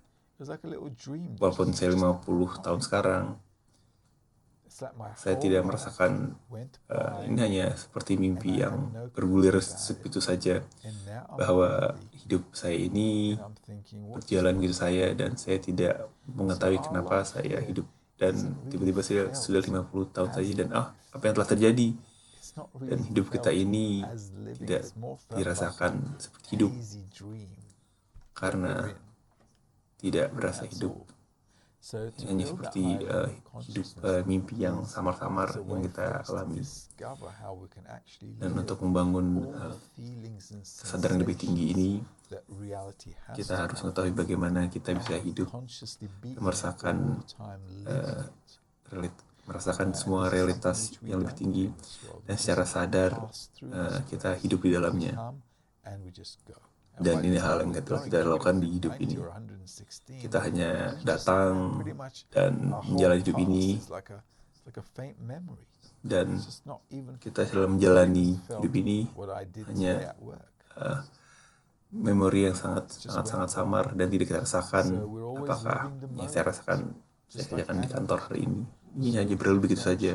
Walaupun saya 50 tahun sekarang, saya tidak merasakan ini hanya seperti mimpi yang bergulir begitu saja, bahwa hidup saya ini berjalan gitu saja, dan saya tidak mengetahui kenapa saya hidup, dan tiba-tiba saya sudah 50 tahun saja, dan apa yang telah terjadi, dan hidup kita ini tidak dirasakan seperti hidup, karena tidak berasa hidup. Hanya seperti hidup mimpi yang samar-samar yang kita alami. Dan untuk membangun kesadaran lebih tinggi ini, kita harus mengetahui bagaimana kita bisa hidup, merasakan semua realitas yang lebih tinggi, dan secara sadar kita hidup di dalamnya. Dan ini hal yang kita lakukan di hidup ini. Kita hanya datang dan menjalani hidup ini, dan kita dalam menjalani hidup ini hanya memori yang sangat samar, dan tidak kita rasakan apakah yang saya rasakan saya kerjakan di kantor hari ini. Ini hanya berlalu begitu saja,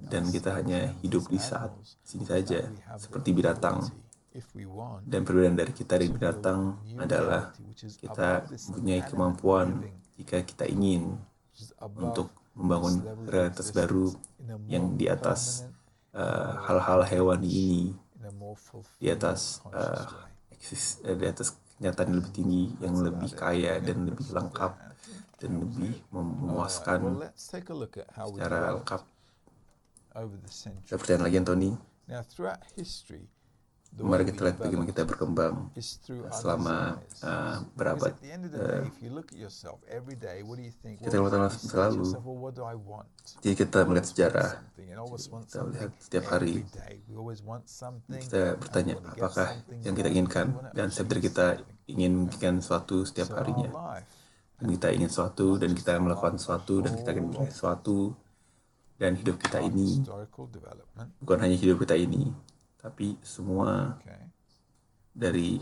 dan kita hanya hidup di saat sini saja, seperti binatang if we want, Dan perbedaan dari kita dari to build binatang a new adalah reality which is kita above this mempunyai animate kemampuan living, jika kita ingin which is above untuk this membangun level of realitas baru existence in a yang more di atas permanent, in a more hal-hal hewani rich, ini, in a more di fulfilling, atas conscious way. di atas kenyataan yang lebih tinggi, yang That's lebih about it. kaya Any dan lebih questions lengkap there, Anthony? dan lebih All right. memuaskan Well, let's take a look at how we secara developed lengkap. over the Kita centuries. percaya lagi Anthony, Now, throughout history, the way mari we kita lihat bagaimana kita developed berkembang is through our selama desires. Because berabad. at the end of the day, if you look at yourself every day, what do you think? Kita Well, melihat you say to selalu. yourself, well, what do I want? Jadi kita We melihat always want sejarah, something, and always want kita something lihat setiap hari, every day. We always want something, kita bertanya and when we get apakah something yang kita done, inginkan, we want to dan setiap dari achieve kita something. ingin memikirkan sesuatu setiap So our harinya. life, Dan kita ingin sesuatu, dan kita melakukan sesuatu, dan kita ingin memiliki sesuatu. Dan hidup kita our ini historical development, bukan hanya hidup kita ini, tapi semua okay, dari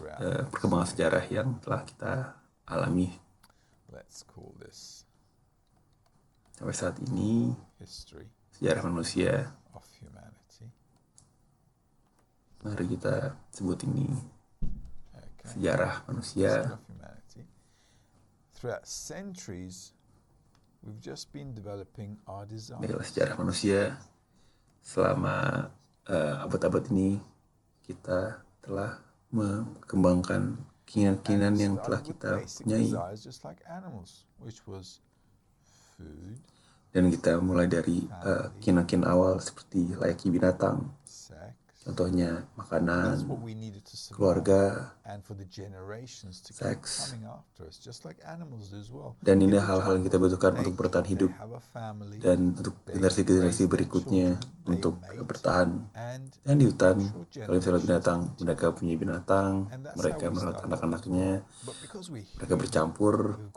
perkembangan sejarah yang telah kita alami let's call this sampai saat ini, history sejarah manusia. of humanity. Mari kita sebut ini Okay. sejarah manusia. History of humanity. Throughout centuries, we've just been developing our Inilah desires. sejarah manusia. Selama abad-abad ini kita telah mengembangkan keinginan-keinginan yang telah Started with kita basic punyai, desires, just like animals, which was food, dan kita mulai dari keinginan-keinginan awal seperti layaknya binatang, sex. contohnya That's makanan, what we needed to survive, keluarga, and for the generations to keep seks. coming after us, just like animals do as well. Dan ini In the hal-hal yang kita jungle, butuhkan they untuk bertahan eat, hidup they have a family, dan untuk generasi-generasi berikutnya untuk bertahan. and Dan di hutan, future kalau misalnya binatang, generations mereka punya binatang, And that's mereka how we merawat started anak-anaknya, But because we mereka bercampur,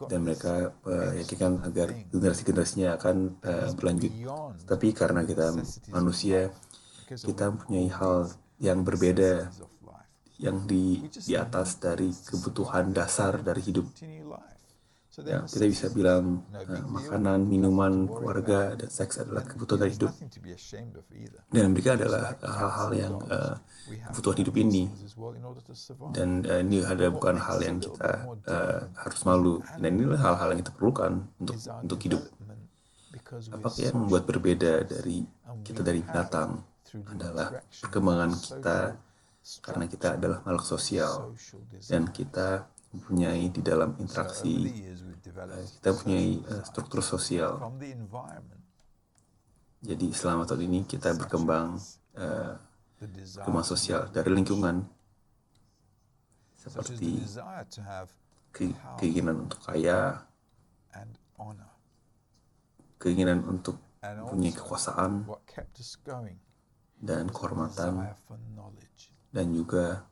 dan mereka meyakinkan agar generasi-generasinya akan berlanjut. Tapi karena kita manusia, kita mempunyai hal yang berbeda, yang di atas dari kebutuhan dasar dari hidup. Ya, kita bisa bilang makanan, minuman, keluarga, dan seks adalah kebutuhan dari hidup. Dan mereka adalah hal-hal yang kebutuhan hidup ini. Dan ini adalah bukan hal yang kita harus malu. Dan inilah hal-hal yang kita perlukan untuk hidup. Apakah yang membuat berbeda dari kita dari binatang adalah perkembangan kita, karena kita adalah makhluk sosial dan kita mempunyai di dalam interaksi, kita mempunyai struktur sosial. Jadi selama tahun ini kita berkembang perkembangan sosial dari lingkungan, seperti keinginan untuk kaya, keinginan untuk mempunyai kekuasaan dan kehormatan, dan juga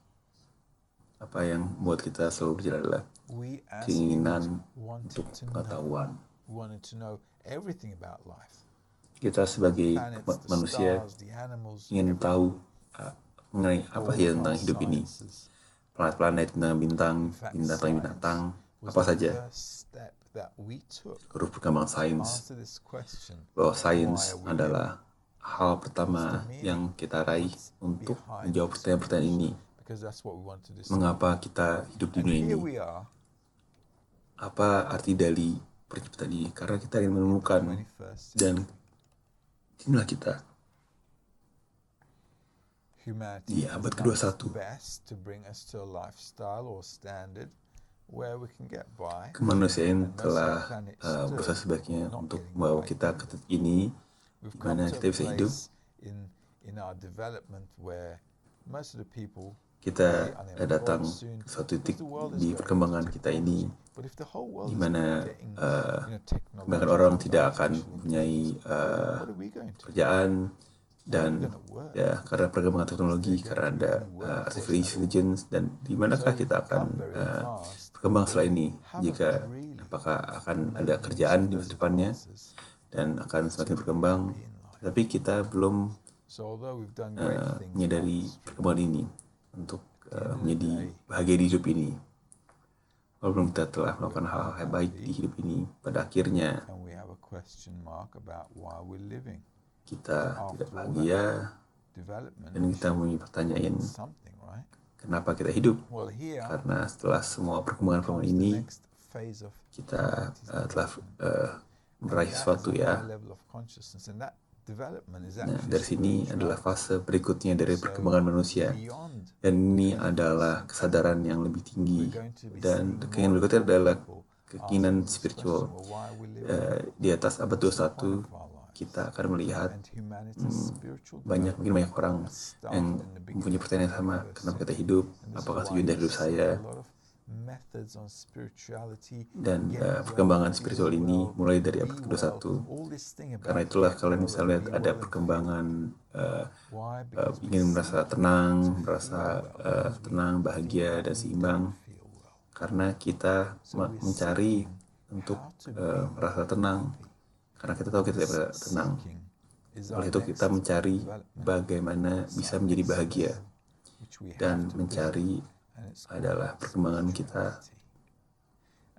apa yang membuat kita selalu berjalan adalah keinginan untuk pengetahuan. Kita sebagai manusia ingin tahu mengenai apa sih tentang hidup ini, planet-planet, bintang, binatang-binatang, apa saja. Huruf perkembangan sains, bahwa sains adalah hal pertama yang kita raih untuk menjawab pertanyaan-pertanyaan ini. Mengapa kita hidup di dunia ini? Apa arti dari penciptaan ini? Karena kita ingin menemukan, dan inilah kita di abad ke-21. Kemanusiaan telah berusaha sebaiknya untuk membawa kita ke titik ini, di mana kita bisa hidup. Kita datang ke suatu titik di perkembangan kita ini, di mana bahkan orang tidak akan mempunyai pekerjaan, dan ya karena perkembangan teknologi, karena ada artificial intelligence, dan di manakah kita akan berkembang setelah ini, jika apakah akan ada kerjaan di masa depannya dan akan semakin berkembang. Tapi kita belum menyadari perkembangan ini untuk menjadi bahagia di hidup ini. Walaupun kita telah melakukan hal-hal yang baik di hidup ini, pada akhirnya kita tidak bahagia, dan kita mempunyai pertanyaan, Kenapa kita hidup? Well, here Karena setelah semua perkembangan comes the ini, next phase of kita telah meraih that sesuatu is a ya. high level of consciousness, and that development is Nah, actually dari sini adalah fase berikutnya dari perkembangan manusia. beyond. Dan ini adalah kesadaran yang lebih tinggi. Dan keinginan berikutnya adalah keinginan spiritual. Di atas abad 21, kita akan melihat mungkin banyak orang yang mempunyai pertanyaan yang sama. Kenapa kita hidup? Apakah tujuan dari hidup saya? Dan perkembangan spiritual ini mulai dari abad ke-21. Karena itulah kalian bisa lihat ada perkembangan ingin merasa tenang, bahagia, dan seimbang. Karena kita mencari untuk merasa tenang. Karena kita tahu kita tidak merasa tenang. Oleh itu kita mencari bagaimana bisa menjadi bahagia. Dan mencari adalah perkembangan kita,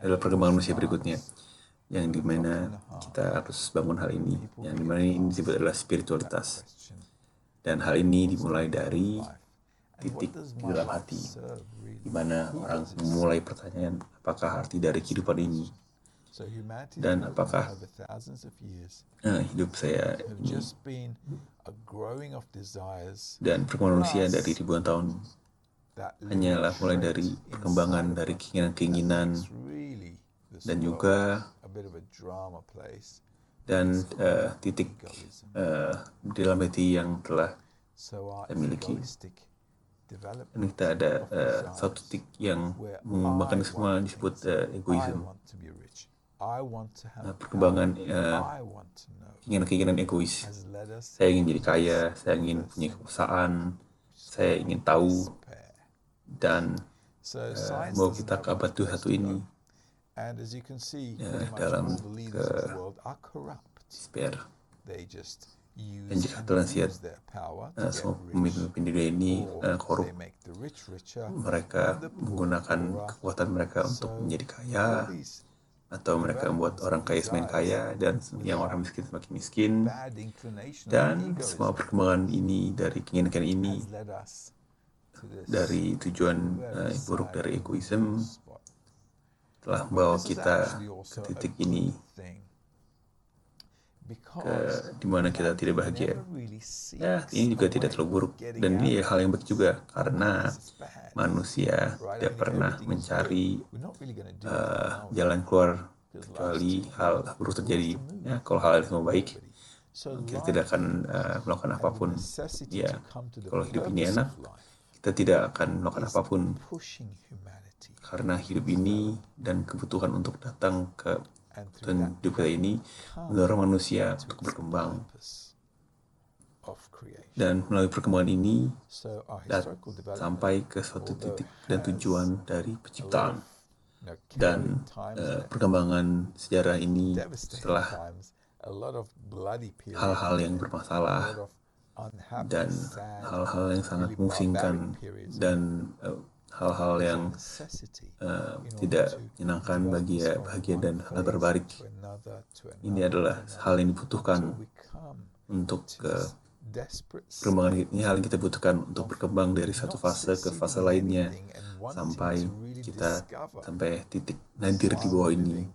adalah perkembangan manusia berikutnya. Yang dimana kita harus bangun hal ini. Yang dimana ini disebut adalah spiritualitas. Dan hal ini dimulai dari titik di dalam hati. Di mana orang memulai pertanyaan, apakah arti dari kehidupan ini? Dan apakah hidup saya ini dan perkembangan manusia dari ribuan tahun hanyalah mulai dari perkembangan dari keinginan-keinginan dan juga dan titik di dalam hati yang telah saya miliki. Dan kita ada satu titik yang mengembangkan semua disebut egoisme. Perkembangan keinginan-keinginan egois. Saya ingin jadi kaya, saya ingin punya kekuasaan, saya ingin tahu, dan mau kita ke abad 21 ini dalam despair. Dan jika kalian lihat semua pemimpin dunia ini korup, mereka menggunakan kekuatan mereka untuk menjadi kaya, atau mereka membuat orang kaya semakin kaya dan yang orang miskin semakin miskin. Dan semua perkembangan ini dari keinginan ini, dari tujuan buruk dari egoisme, telah membawa kita ke titik ini, di mana kita tidak bahagia. Ya, ini juga tidak terlalu buruk, dan ini hal yang baik juga karena manusia tidak pernah mencari jalan keluar kecuali hal buruk terjadi. Ya, kalau hal itu baik, kita tidak akan melakukan apapun. Ya, kalau hidup ini enak, kita tidak akan melakukan apapun karena hidup ini dan kebutuhan untuk datang ke dan hidup kita ini mendorong manusia untuk berkembang. Dan melalui perkembangan ini sampai ke suatu titik dan tujuan dari penciptaan. Dan perkembangan sejarah ini setelah hal-hal yang bermasalah dan hal-hal yang sangat memusingkan dan hal-hal yang tidak menyenangkan bagi bahagia dan hal berbarik. Ini adalah hal yang dibutuhkan untuk perkembangan ini, hal yang kita butuhkan untuk berkembang dari satu fase ke fase lainnya sampai titik nadir di bawah ini,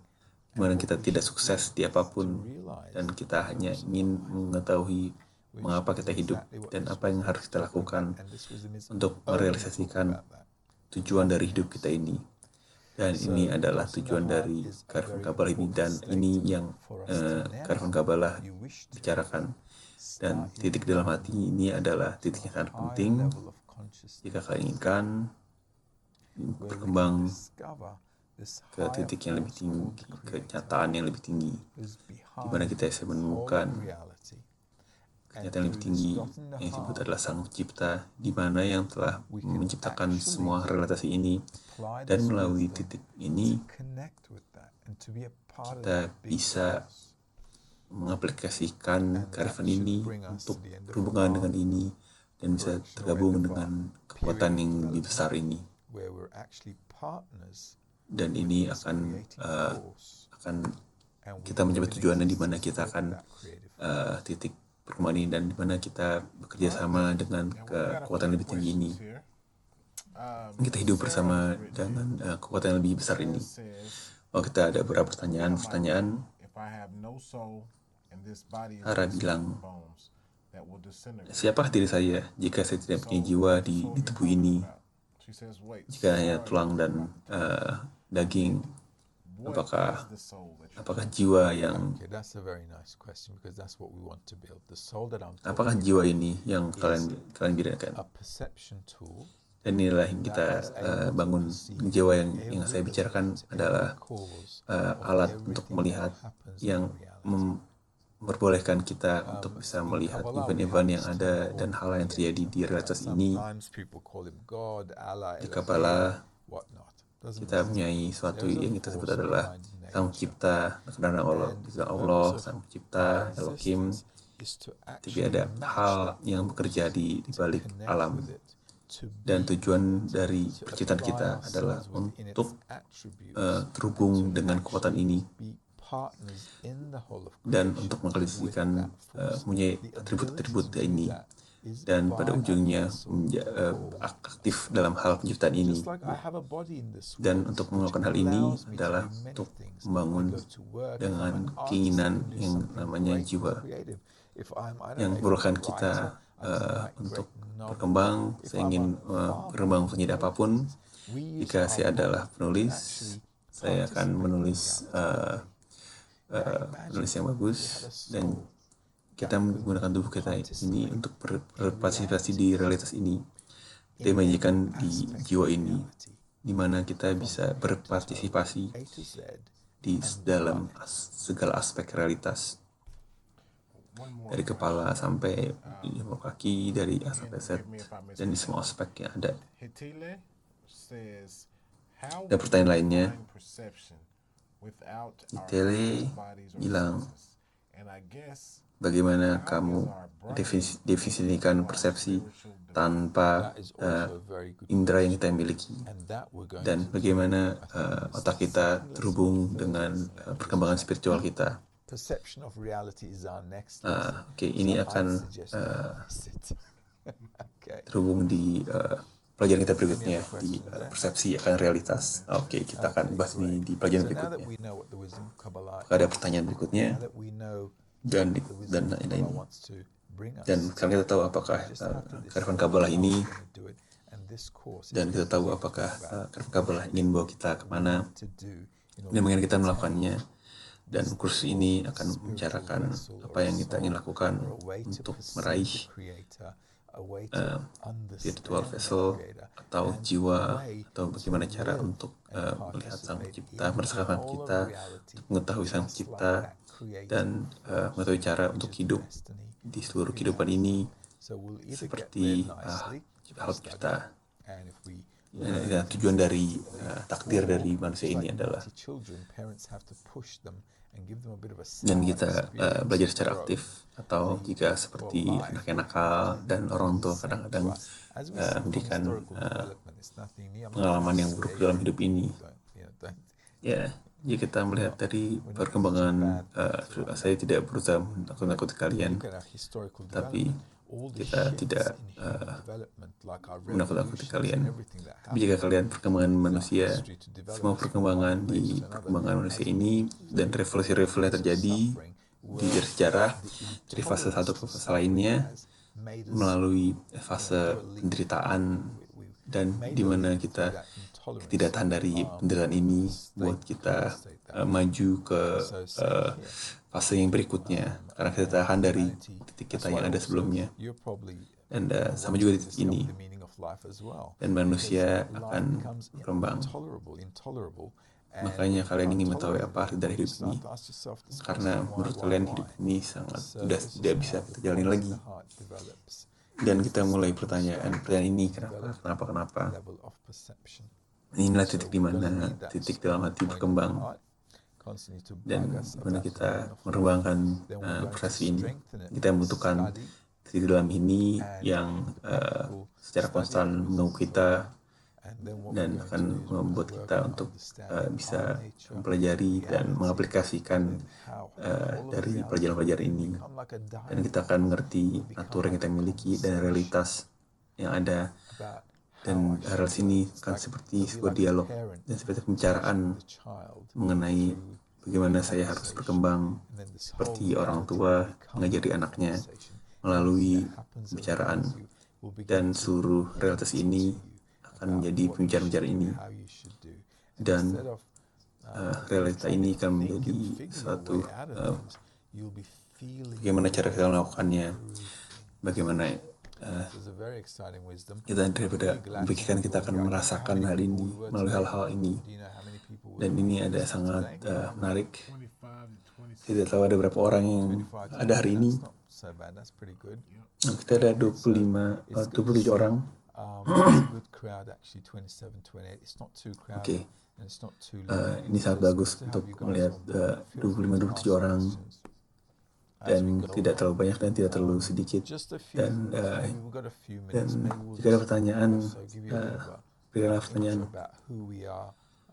di mana kita tidak sukses di apapun dan kita hanya ingin mengetahui mengapa kita hidup dan apa yang harus kita lakukan untuk merealisasikan tujuan dari hidup kita ini. Dan ini adalah tujuan dari Karifan Kabbalah ini, dan ini yang Karifan Kabbalah bicarakan. Dan titik dalam hati ini adalah titik yang sangat penting jika kalian inginkan berkembang ke titik yang lebih tinggi, kenyataan yang lebih tinggi, di mana kita bisa menemukan kenyataan yang lebih tinggi yang disebut adalah Sang Pencipta, di mana yang telah menciptakan semua realitasi ini. Dan melalui titik ini kita bisa mengaplikasikan kearifan ini untuk berhubungan dengan ini dan bisa tergabung dengan kekuatan yang lebih besar ini. Dan ini akan kita mencapai tujuannya, di mana kita akan titik perkembangan ini dan di mana kita bekerja sama dengan kekuatan lebih tinggi ini. kita hidup bersama dengan kekuatan yang lebih besar ini. Kita ada beberapa pertanyaan. Hara bilang, siapakah diri saya jika saya tidak punya jiwa di tubuh ini? Jika hanya tulang dan daging, apakah jiwa yang apakah jiwa ini yang kalian binakan? Dan inilah yang kita bangun. Jiwa yang saya bicarakan adalah alat untuk melihat yang memperbolehkan kita untuk bisa melihat event-event yang ada dan hal yang terjadi di realitas ini. Jika pala kita mempunyai suatu yang kita sebut adalah Sang Pencipta, karena Allah, Sang Pencipta, Elohim, tapi ada hal yang bekerja di balik alam. Dan tujuan dari penciptaan kita adalah untuk terhubung dengan kekuatan ini dan untuk mengkondisikan punya atribut-atribut ini, dan pada ujungnya aktif dalam hal penciptaan ini. Dan untuk melakukan hal ini adalah untuk membangun dengan keinginan yang namanya jiwa yang memperlukan kita untuk berkembang. Saya ingin berkembang menjadi apapun. Jika saya adalah penulis, saya akan menulis yang bagus, dan kita menggunakan tubuh kita ini untuk berpartisipasi di realitas ini. Kita menyajikan di jiwa ini, di mana kita bisa berpartisipasi di dalam segala aspek realitas, dari kepala sampai kaki, dari A sampai Z, dan di semua aspek yang ada. Dan pertanyaan lainnya, Itele bilang, bagaimana kamu definisikan persepsi tanpa indera yang kita miliki, dan bagaimana otak kita terhubung dengan perkembangan spiritual kita. Ini akan terhubung di pelajaran kita berikutnya, di persepsi akan realitas. Kita akan bahas ini di pelajaran berikutnya. Ada pertanyaan berikutnya, dan ini. Dan sekarang kita tahu apakah Caravan Kabbalah ini, dan kita tahu apakah Caravan Kabbalah ingin bawa kita kemana, dan bagaimana kita melakukannya. Dan kursus ini akan membicarakan apa yang kita ingin lakukan untuk meraih spiritual vessel atau jiwa, atau bagaimana cara untuk melihat Sang Pencipta, merasakan Sang Pencipta, mengetahui Sang Pencipta, dan mengetahui cara untuk hidup di seluruh kehidupan ini seperti hal pencipta. Tujuan dari takdir dari manusia ini adalah, dan kita belajar secara aktif, atau jika seperti anak yang nakal dan orang tua kadang-kadang memberikan pengalaman yang buruk dalam hidup ini. Jika kita melihat dari perkembangan, saya tidak berusaha menakut-nakuti kalian, tapi kita tidak menakut-nakuti kalian. Tapi jika kalian perkembangan manusia, semua perkembangan di perkembangan manusia ini dan revolusi-revolusi yang terjadi di sejarah, dari fase satu ke fase lainnya, melalui fase penderitaan, dan di mana kita tidak tahan dari penderitaan ini buat kita maju ke fase yang berikutnya, karena kita tahan dari titik kita yang ada sebelumnya. Dan sama juga di titik ini, dan manusia akan berkembang. Makanya kalian ingin mengetahui apa arti dari hidup ini, karena menurut kalian hidup ini sudah tidak bisa kita jalani lagi. Dan kita mulai pertanyaan ini, kenapa? Inilah titik di mana titik dalam hati berkembang, dan mana kita mengembangkan persepsi ini. Kita membutuhkan titik dalam ini yang secara konstan menunggu kita, dan akan membuat kita untuk bisa mempelajari dan mengaplikasikan dari pelajaran-pelajaran ini, dan kita akan mengerti natur yang kita miliki dan realitas yang ada, Dan relasi ini akan seperti sebuah dialog dan seperti pembicaraan mengenai bagaimana saya harus berkembang seperti orang tua mengajari anaknya melalui pembicaraan. Dan seluruh realitas ini akan menjadi pembicaraan ini. Dan realita ini akan menjadi suatu bagaimana cara kita melakukannya, bagaimana kita daripada memikirkan kita akan merasakan hal ini melalui hal-hal ini. Dan ini ada sangat menarik. Tidak tahu ada berapa orang yang ada hari ini. Kita ada 27 orang. Oke. Ini sangat bagus untuk melihat 25-27 orang. Dan tidak terlalu banyak dan tidak terlalu sedikit. Dan jika ada pertanyaan, berikanlah pertanyaan.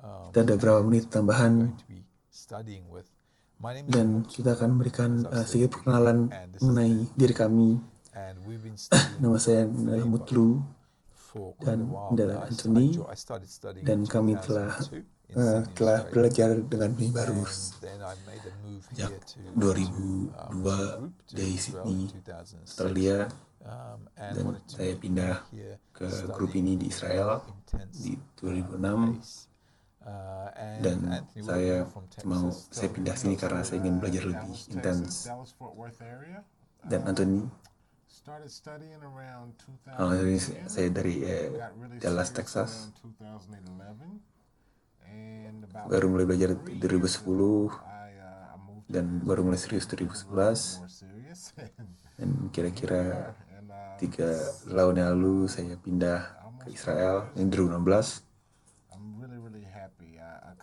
Kita ada beberapa menit tambahan dan kita akan memberikan sedikit perkenalan mengenai diri kami. Nama saya adalah Mutlu dan adalah Anthony, dan kami telah belajar dengan ini baru sejak 2002 dari Sydney, Australia, dan saya pindah ke grup ini di Israel di 2006. Dan saya pindah sini karena saya ingin belajar lebih intens. Dan Anthony, saya dari Dallas, Texas. Baru mulai belajar 2010 dan baru mulai serius 2011. Dan kira-kira 3 tahun yang lalu saya pindah ke Israel di 2016.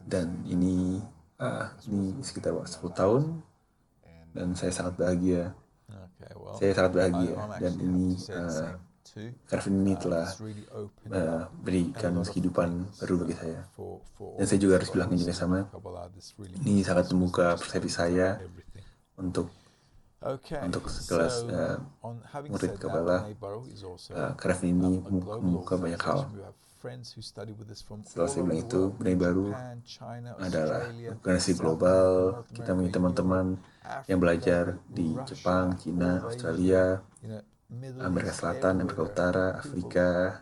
Dan ini sekitar 10 tahun dan saya sangat bahagia. Dan ini Karvin ini telah berikan kehidupan baru bagi saya. Dan saya juga harus bilangnya juga sama. Ini sangat membuka persepsi saya untuk sekelas murid Kabbalah. Karvin ini membuka banyak hal. Setelah saya bilang itu, Bnei Baru adalah organisasi global. Kita punya teman-teman yang belajar di Jepang, Cina, Australia, Amerika Selatan, Amerika Utara, Afrika,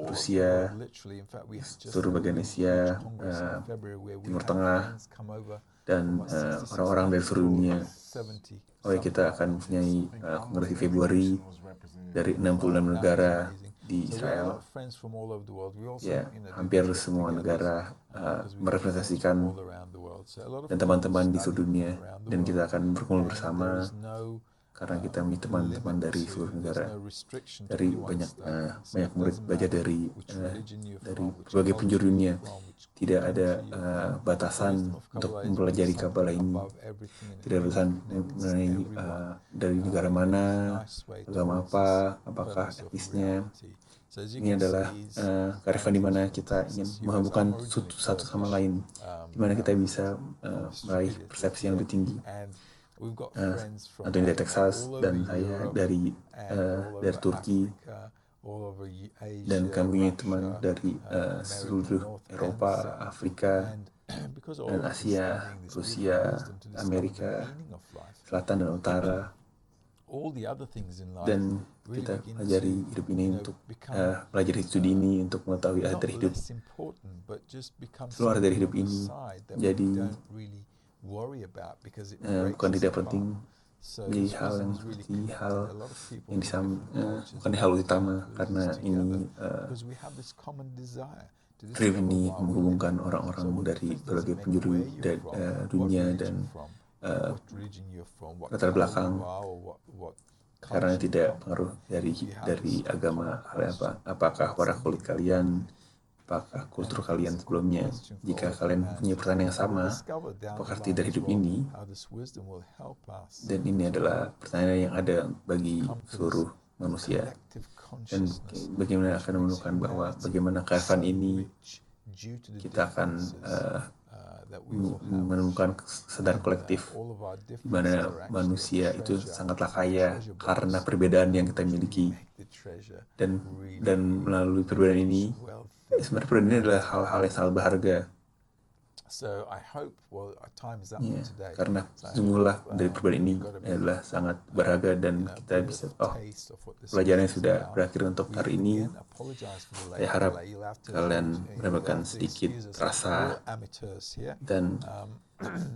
Rusia, seluruh bagian Asia, Timur Tengah, dan orang-orang dari seluruh dunia. Kita akan mempunyai kongres di Februari dari 66 negara di Israel. Hampir semua negara merepresentasikan dan teman-teman di seluruh dunia, dan kita akan berkumpul bersama karena kita memiliki teman-teman dari seluruh negara, dari banyak murid belajar dari berbagai penjuru dunia. Tidak ada batasan untuk mempelajari Kabbalah ini. Tidak ada batasan mengenai dari negara mana, agama apa, apakah etnisnya. Ini adalah kearifan di mana kita ingin menghubungkan satu sama lain, di mana kita bisa meraih persepsi yang lebih tinggi. Anthony dari Texas dan saya dari Turki, dan kami punya teman dari seluruh Eropa, Afrika, dan Asia, Rusia, Amerika Selatan dan Utara. Dan kita pelajari hidup ini untuk pelajari studi ini untuk mengetahui arti dari hidup, seluruh arti dari hidup ini. Jadi bukan tidak penting menjadi hal yang seperti hal yang bukan hal utama, karena ini trip ini menghubungkan orang-orang dari berbagai penjuru dunia dan latar belakang, karena tidak pengaruh dari agama apakah warna kulit kalian, apakah kultur kalian sebelumnya. Jika kalian punya pertanyaan yang sama, apakah arti dari hidup ini, dan ini adalah pertanyaan yang ada bagi seluruh manusia, dan bagaimana akan menemukan bahwa bagaimana kearifan ini kita akan menemukan kesadaran kolektif di mana manusia itu sangatlah kaya karena perbedaan yang kita miliki, dan melalui perbedaan ini sebenarnya perbedaan ini adalah hal-hal yang sangat berharga. Ya, karena sesungguhnya dari perbedaan ini adalah sangat berharga, dan kita bisa pelajaran yang sudah berakhir untuk hari ini. Saya harap kalian mendapatkan sedikit rasa, dan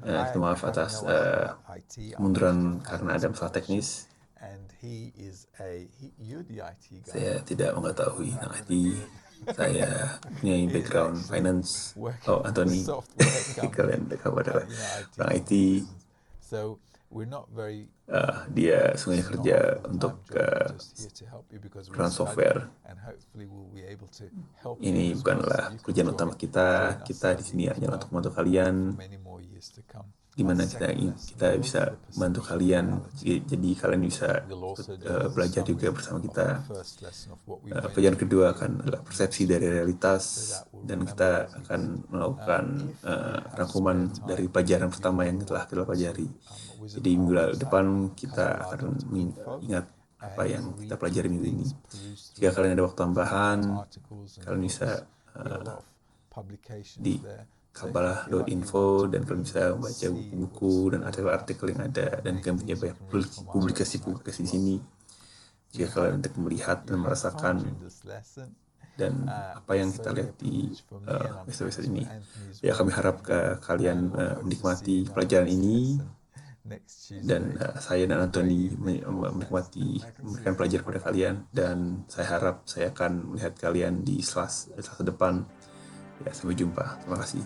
kita maaf atas kemunduran karena ada masalah teknis. Saya tidak mengetahui tentang IT. Saya punya background finance. Anthony, kalian kepada tentang IT. Dia sebenarnya kerja untuk perusahaan software. Ini bukanlah kerjaan utama kita. Kita di sini hanya untuk membantu kalian. Gimana kita bisa membantu kalian, jadi kalian bisa belajar juga bersama kita. Pelajaran kedua adalah persepsi dari realitas, dan kita akan melakukan rangkuman dari pelajaran pertama yang telah kita pelajari. Jadi minggu depan kita akan mengingat apa yang kita pelajari minggu ini. Jika kalian ada waktu tambahan, kalian bisa di Kabbalah.info, dan kalian bisa membaca buku-buku dan artikel-artikel yang ada, dan kalian punya banyak publikasi di sini. Jika kalian untuk melihat dan merasakan dan apa yang kita lihat di episode ini, ya kami harap kalian menikmati pelajaran ini, dan saya dan Anthony memberikan pelajaran kepada kalian, dan saya harap saya akan melihat kalian di kelas depan. Ya, sampai jumpa. Terima kasih.